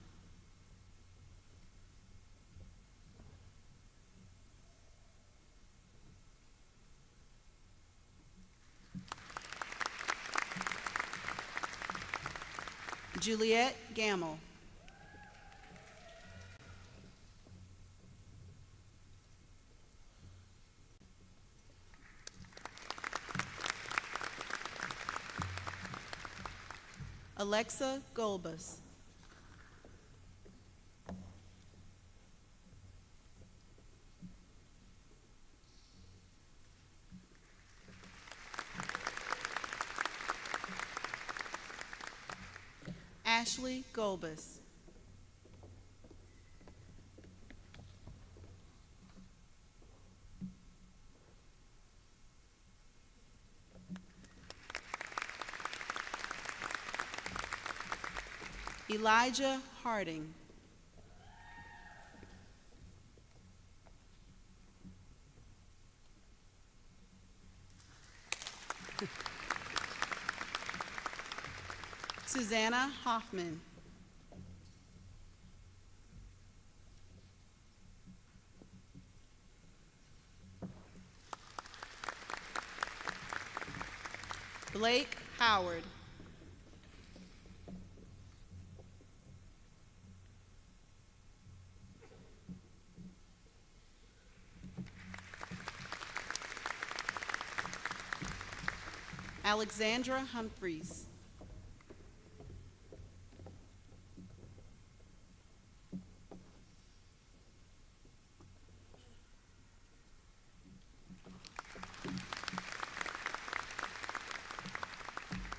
Juliette Gamble. Alexa Golbus. Ashley Golbus. Elijah Harding. Susanna Hoffman. Blake Howard. Alexandra Humphreys.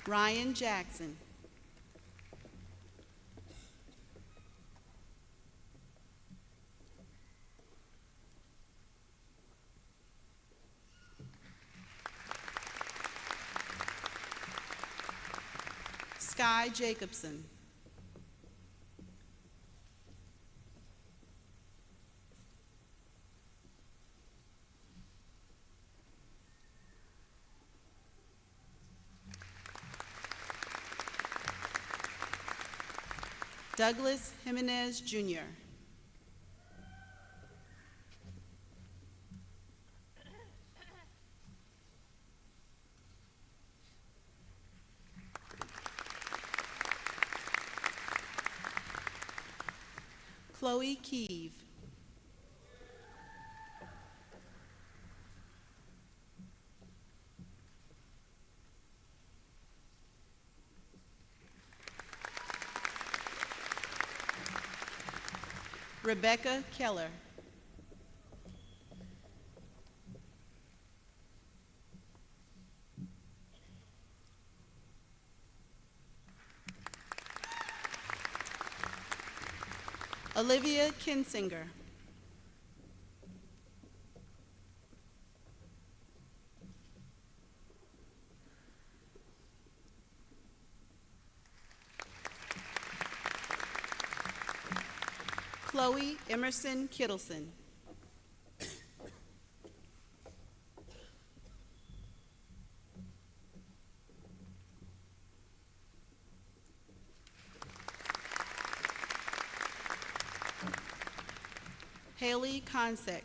Ryan Jackson. Sky Jacobson. Douglas Jimenez Jr. Chloe Keeve. Rebecca Keller. Olivia Kinsinger. Chloe Emerson Kittleson. Haley Consek.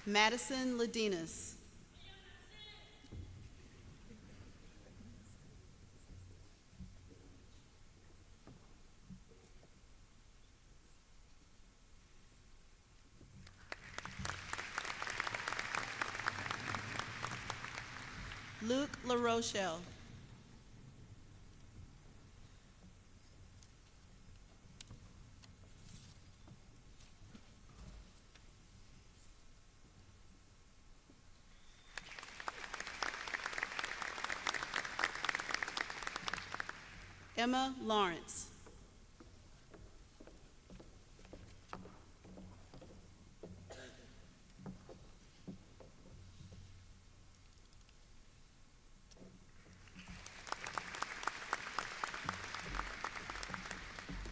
Madison Ladinas. Luke LaRochelle. Emma Lawrence.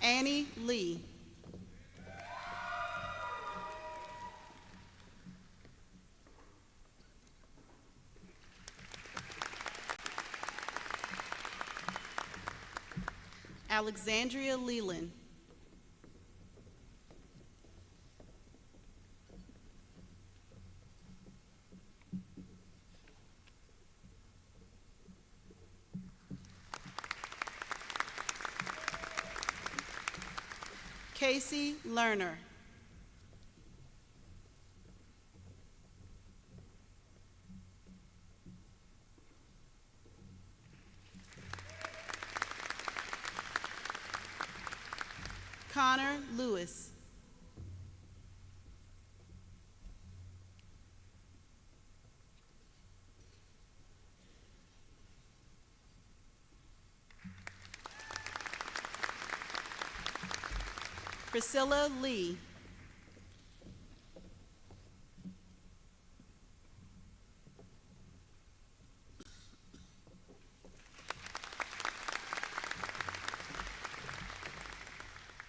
Annie Lee. Alexandria Leland. Casey Lerner. Connor Lewis. Priscilla Lee.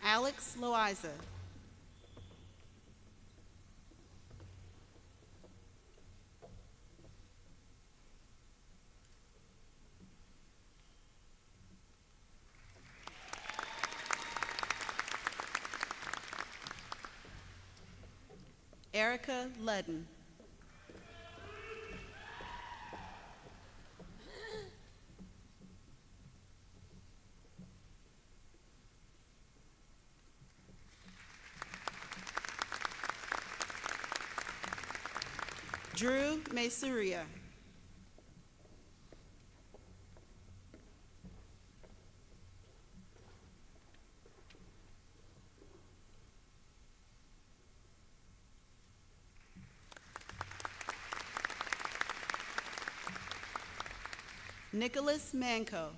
Alex Loiza. Erica Ludden. Drew Mesuria. Nicholas Manco.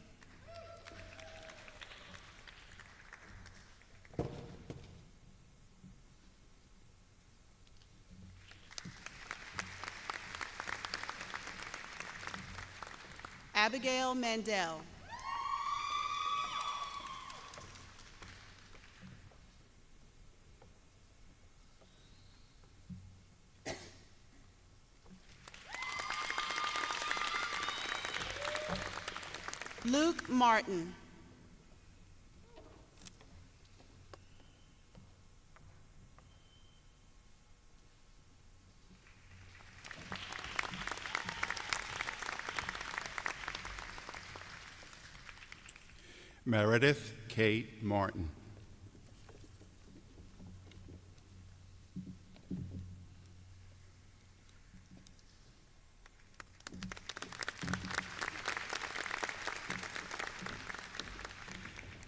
Abigail Mandel. Luke Martin. Meredith Kate Martin.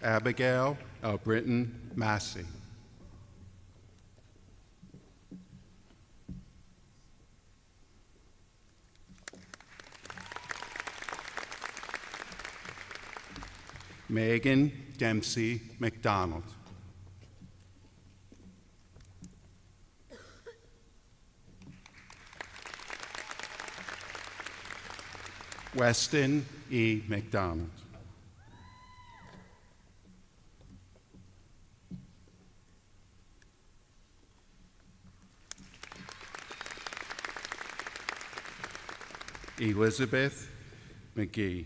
Abigail Britton Massey. Megan Dempsey McDonald. Weston E. McDonald. Elizabeth McGee.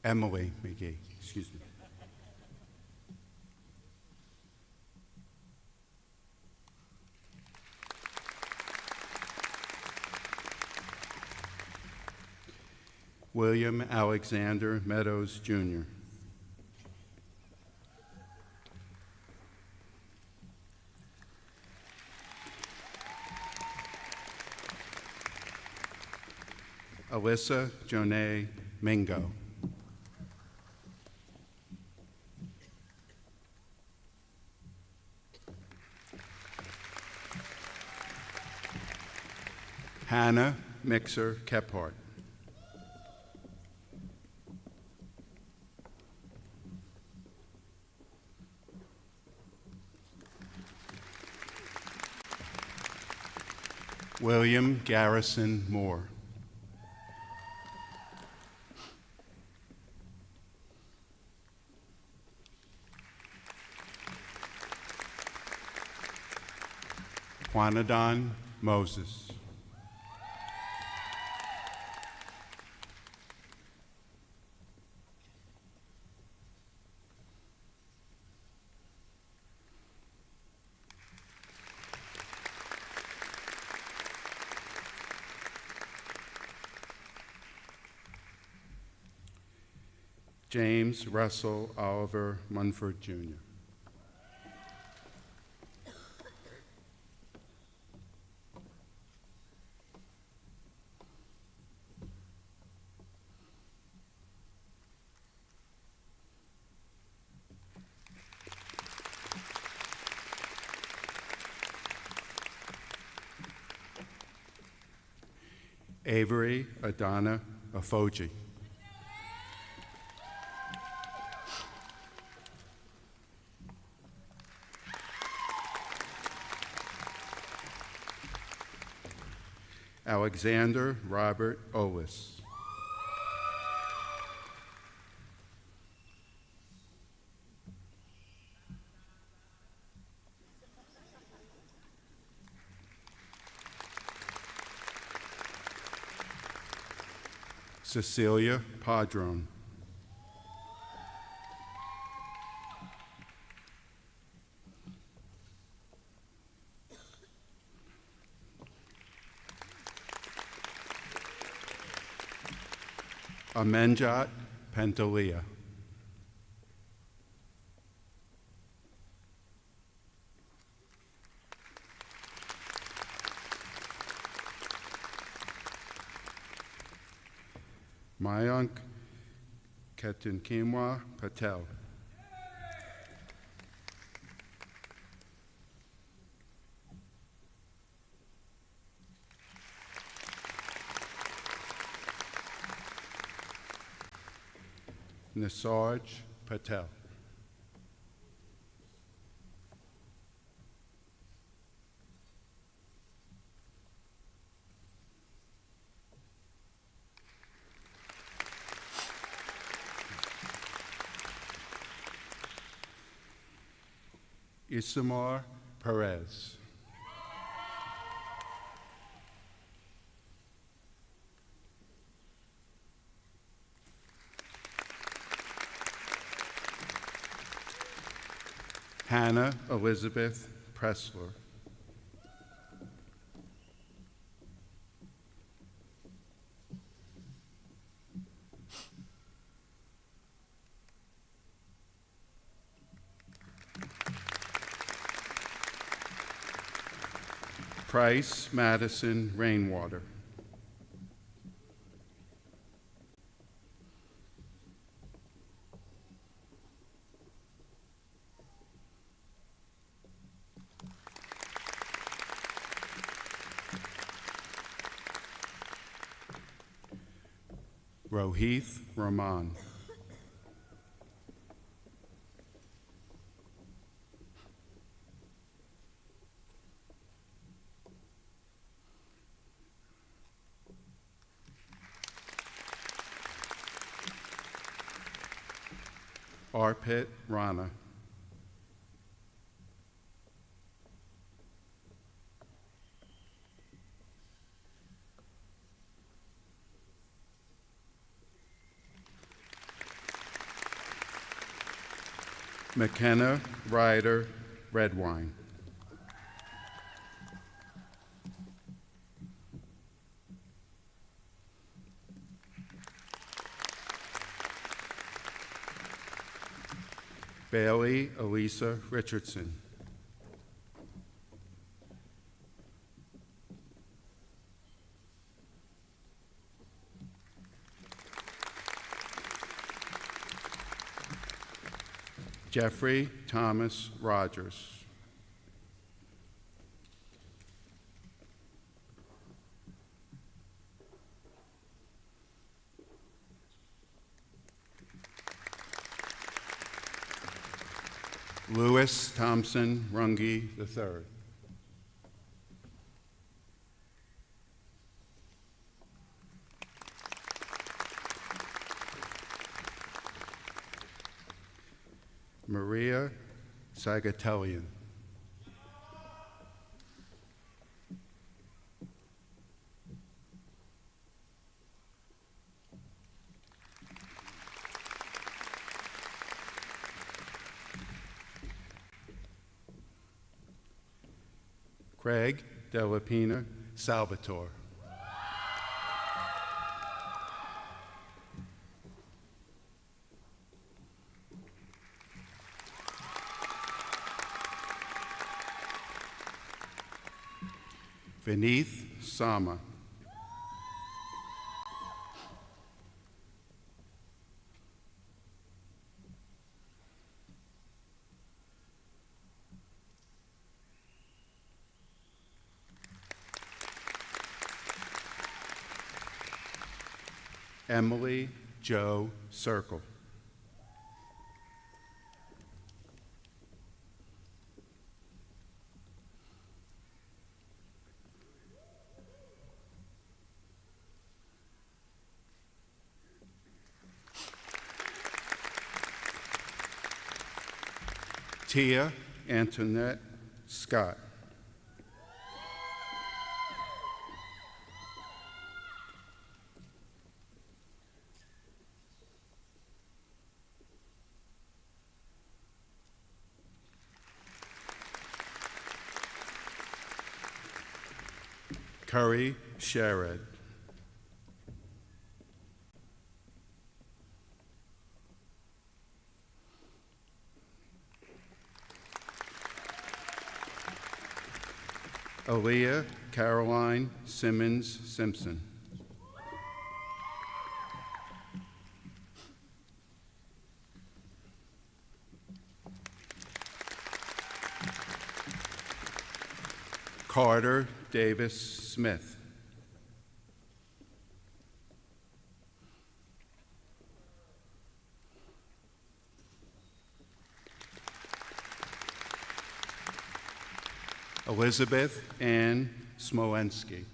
Emily McGee, excuse me. William Alexander Meadows, Jr. Alyssa Jonay Mingo. Hannah Mixer Kephart. William Garrison Moore. Quanadon Moses. James Russell Oliver Munford, Jr. Avery Adana Afoji. Alexander Robert Olis. Cecilia Padron. Amenjot Pantalia. Mayank Ketinkimwa Patel. Nisarj Patel. Isamar Perez. Hannah Elizabeth Pressler. Price Madison Rainwater. Rohith Rahman. Arpit Rana. McKenna Ryder Redwine. Bailey Elisa Richardson. Jeffrey Thomas Rogers. Lewis Thompson Runge III. Maria Sagatellian. Craig Delapina Salvatore. Vineeth Sama. Emily Jo Circle. Tia Antoinette Scott. Curry Sherrod. Aaliyah Caroline Simmons Simpson. Carter Davis Smith. Elizabeth Ann Smolensky.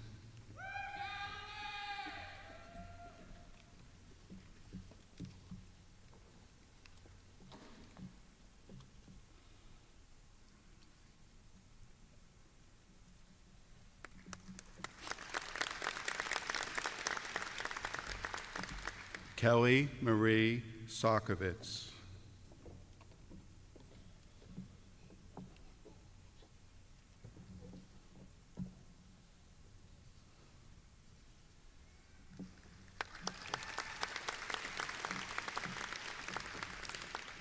Kelly Marie Sokovitz.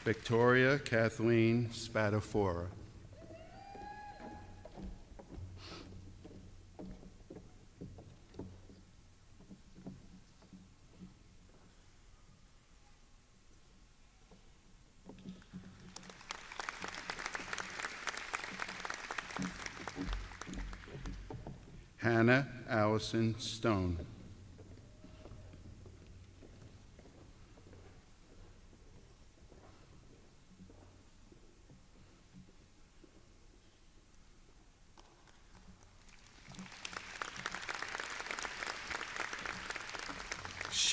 Victoria Kathleen Spadafora. Hannah Allison Stone.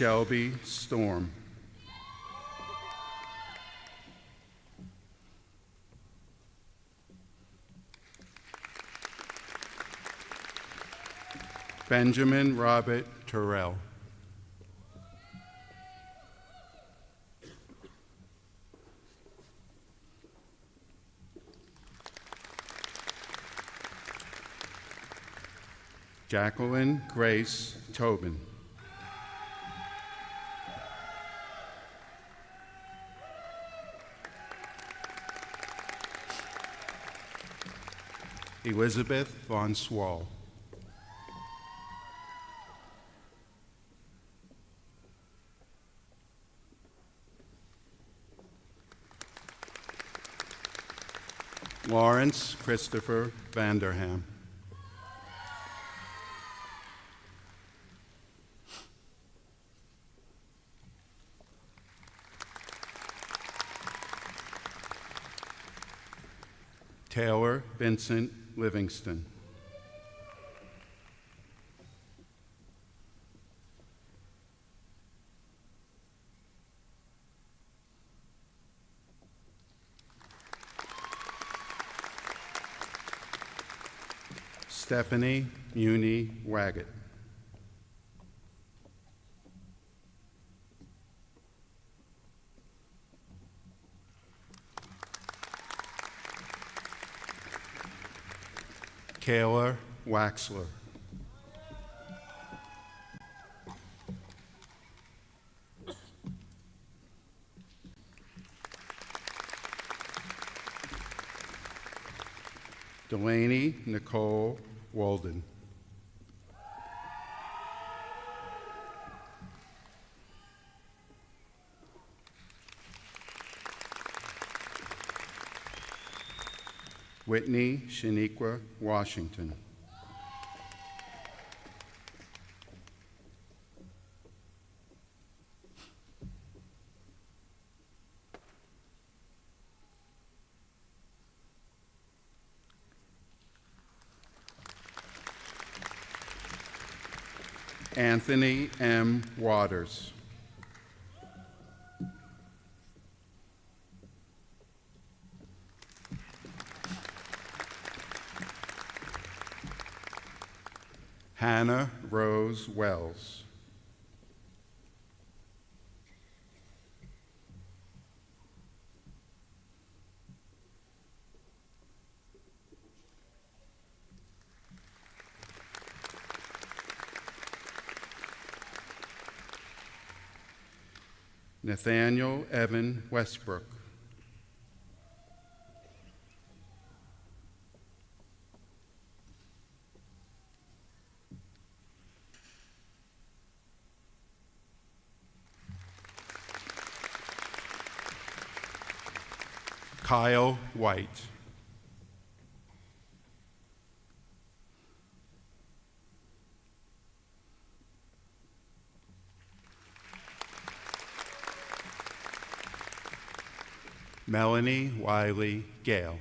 Shelby Storm. Benjamin Robert Terrell. Jacqueline Grace Tobin. Elizabeth Von Swall. Lawrence Christopher Vanderham. Taylor Vincent Livingston. Stephanie Muni Waggett. Kayla Waxler. Delaney Nicole Walden. Whitney Shaniqua Washington. Anthony M. Waters. Hannah Rose Wells. Nathaniel Evan Westbrook. Kyle White. Melanie Wiley Gale.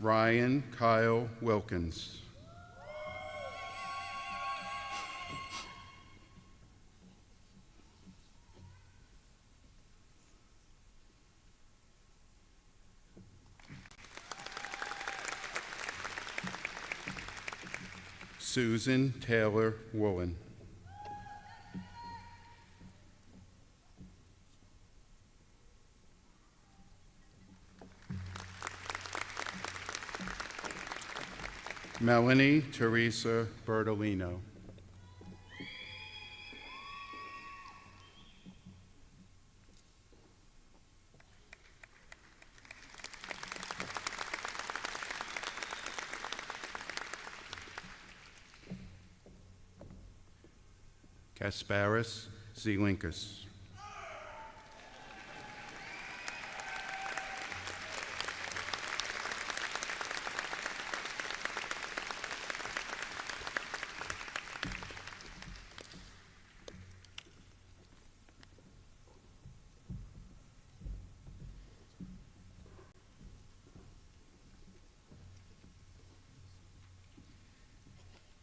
Ryan Kyle Wilkins. Susan Taylor Woolen. Melanie Teresa Bertolino. Kasparis Zelinkas.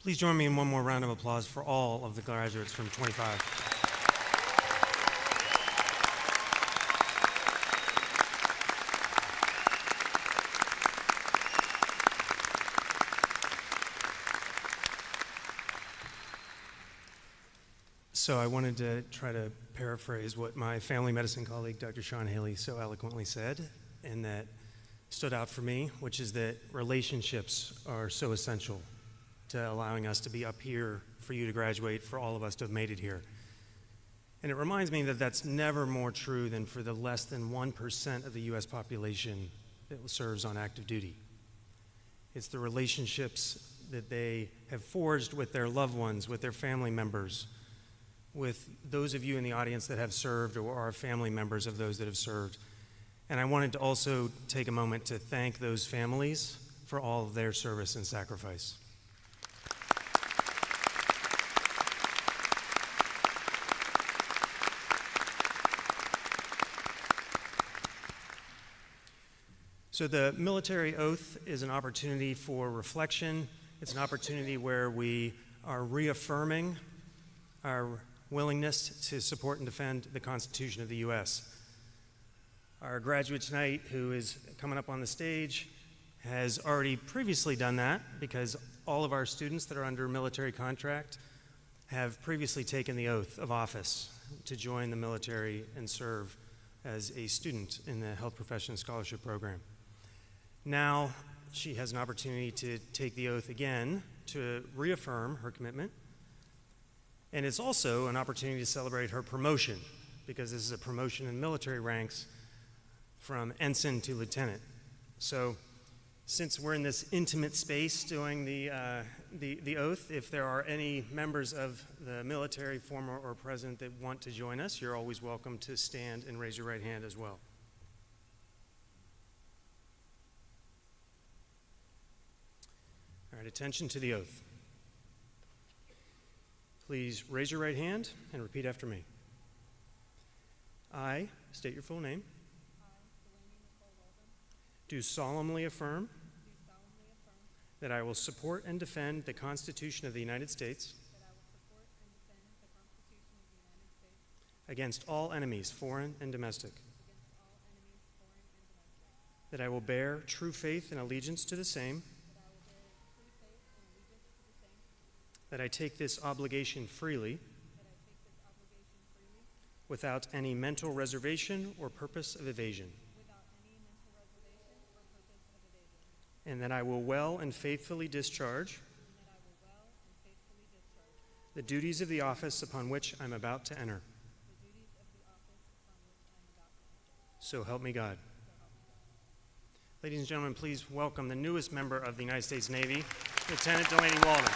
Please join me in one more round of applause for all of the graduates from 25. So I wanted to try to paraphrase what my family medicine colleague, Dr. Sean Haley, so eloquently said, and that stood out for me, which is that relationships are so essential to allowing us to be up here, for you to graduate, for all of us to have made it here. And it reminds me that that's never more true than for the less than 1% of the U.S. population that serves on active duty. It's the relationships that they have forged with their loved ones, with their family members, with those of you in the audience that have served or are family members of those that have served. And I wanted to also take a moment to thank those families for all of their service and sacrifice. So the military oath is an opportunity for reflection. It's an opportunity where we are reaffirming our willingness to support and defend the Constitution of the U.S. Our graduate tonight, who is coming up on the stage, has already previously done that because all of our students that are under military contract have previously taken the oath of office to join the military and serve as a student in the Health Profession Scholarship Program. Now she has an opportunity to take the oath again to reaffirm her commitment. And it's also an opportunity to celebrate her promotion, because this is a promotion in military ranks from ensign to lieutenant. So since we're in this intimate space doing the oath, if there are any members of the military, former or present, that want to join us, you're always welcome to stand and raise your right hand as well. All right, attention to the oath. Please raise your right hand and repeat after me. I state your full name. Do solemnly affirm that I will support and defend the Constitution of the United States against all enemies, foreign and domestic. That I will bear true faith and allegiance to the same. That I take this obligation freely, without any mental reservation or purpose of evasion. And that I will well and faithfully discharge the duties of the office upon which I'm about to enter. So help me God. Ladies and gentlemen, please welcome the newest member of the United States Navy, Lieutenant Delaney Walden.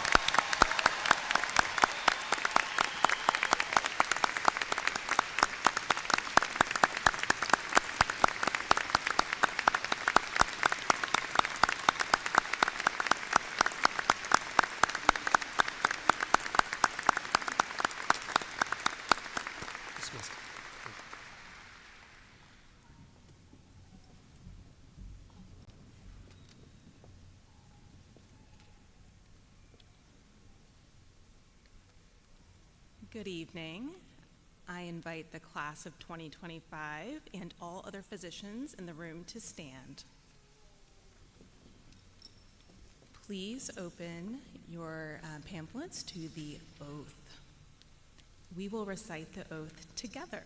Good evening. I invite the class of 2025 and all other physicians in the room to stand. Please open your pamphlets to the oath. We will recite the oath together.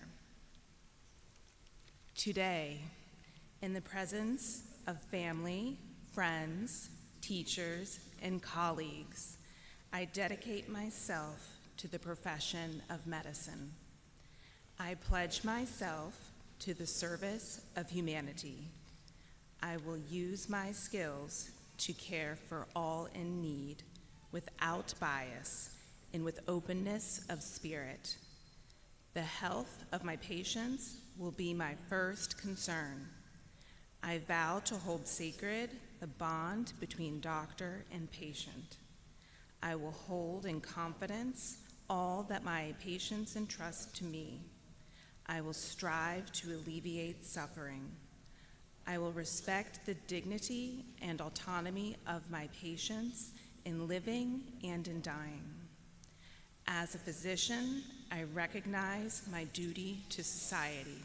Today, in the presence of family, friends, teachers, and colleagues, I dedicate myself to the profession of medicine. I pledge myself to the service of humanity. I will use my skills to care for all in need without bias and with openness of spirit. The health of my patients will be my first concern. I vow to hold sacred the bond between doctor and patient. I will hold in confidence all that my patients entrust to me. I will strive to alleviate suffering. I will respect the dignity and autonomy of my patients in living and in dying. As a physician, I recognize my duty to society.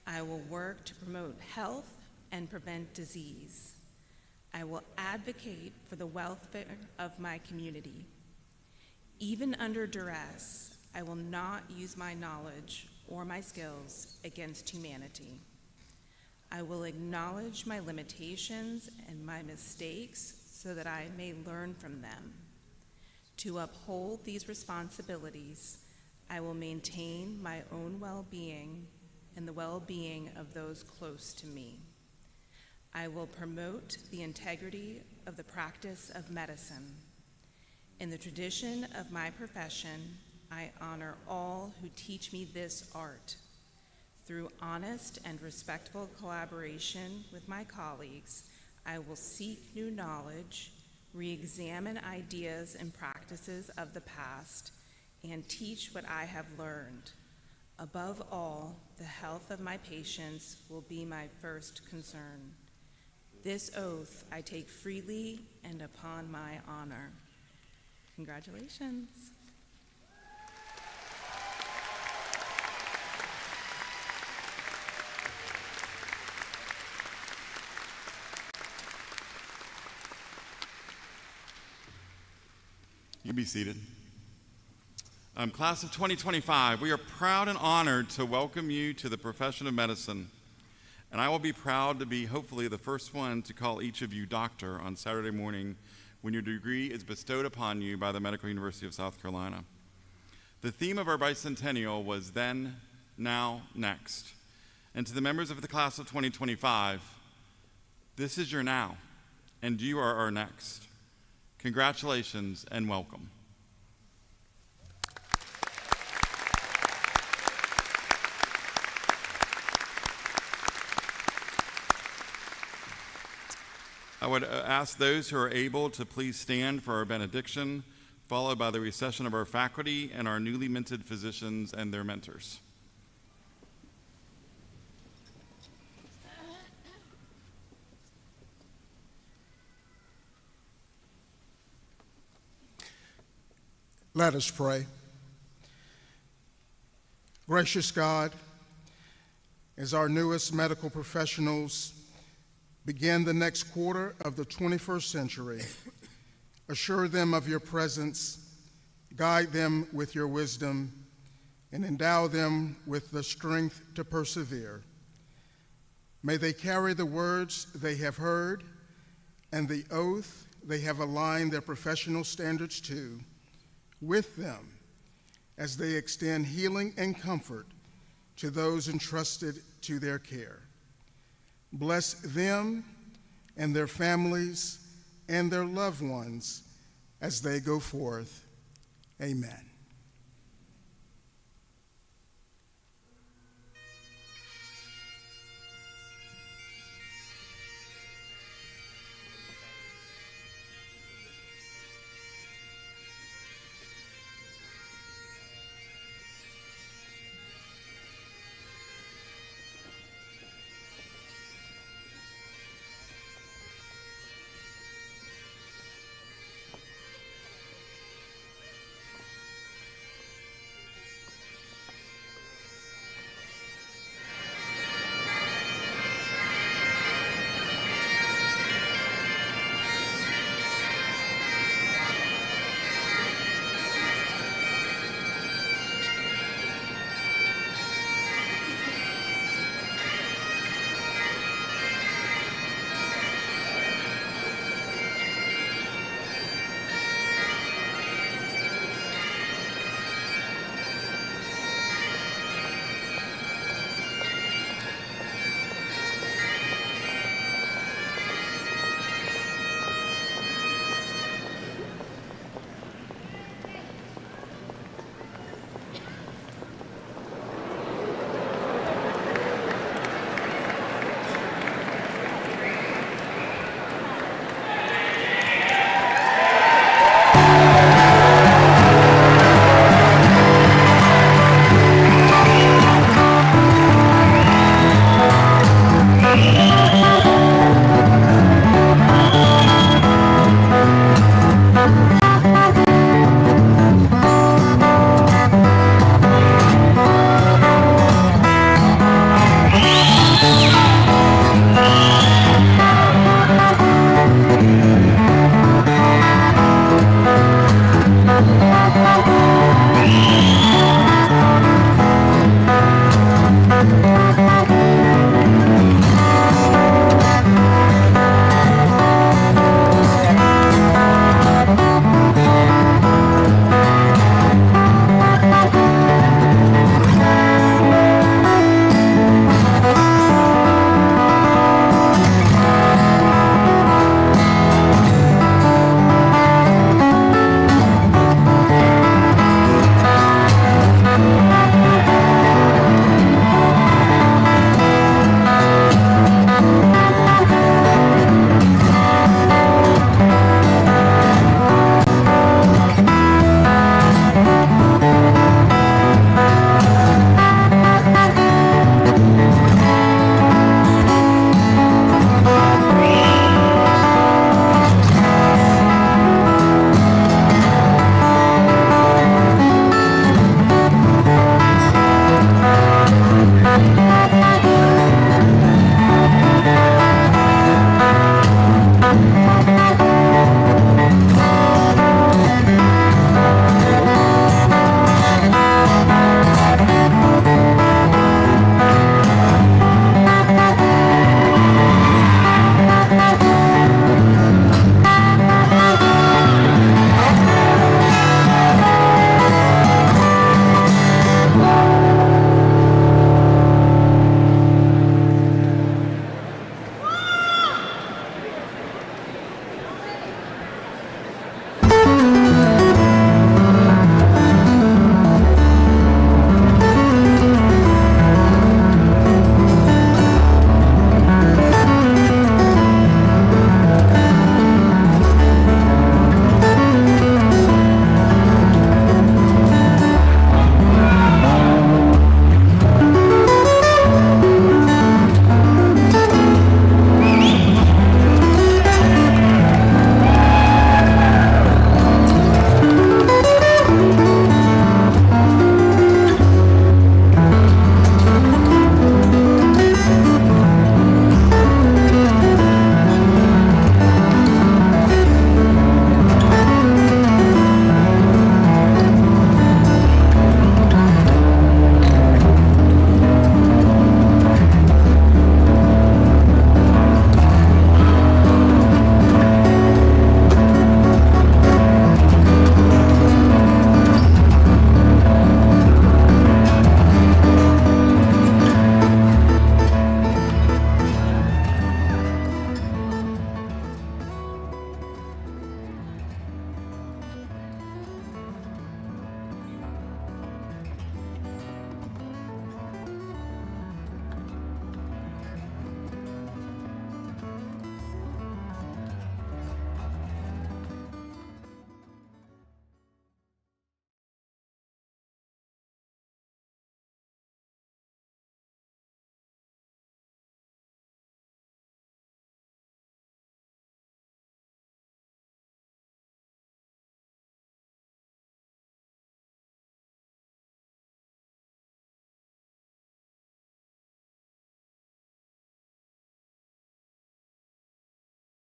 I will work to promote health and prevent disease. I will advocate for the welfare of my community. Even under duress, I will not use my knowledge or my skills against humanity. I will acknowledge my limitations and my mistakes so that I may learn from them. To uphold these responsibilities, I will maintain my own well-being and the well-being of those close to me. I will promote the integrity of the practice of medicine. In the tradition of my profession, I honor all who teach me this art. Through honest and respectful collaboration with my colleagues, I will seek new knowledge, re-examine ideas and practices of the past, and teach what I have learned. Above all, the health of my patients will be my first concern. This oath I take freely and upon my honor. Congratulations. You can be seated. Class of 2025, we are proud and honored to welcome you to the profession of medicine. And I will be proud to be hopefully the first one to call each of you doctor on Saturday morning when your degree is bestowed upon you by the Medical University of South Carolina. The theme of our bicentennial was then, now, next. And to the members of the class of 2025, this is your now, and you are our next. Congratulations and welcome. I would ask those who are able to please stand for our benediction, followed by the recession of our faculty and our newly minted physicians and their mentors. Let us pray. Gracious God, as our newest medical professionals begin the next quarter of the 21st century, assure them of your presence, guide them with your wisdom, and endow them with the strength to persevere. May they carry the words they have heard and the oath they have aligned their professional standards to with them as they extend healing and comfort to those entrusted to their care. Bless them and their families and their loved ones as they go forth. Amen.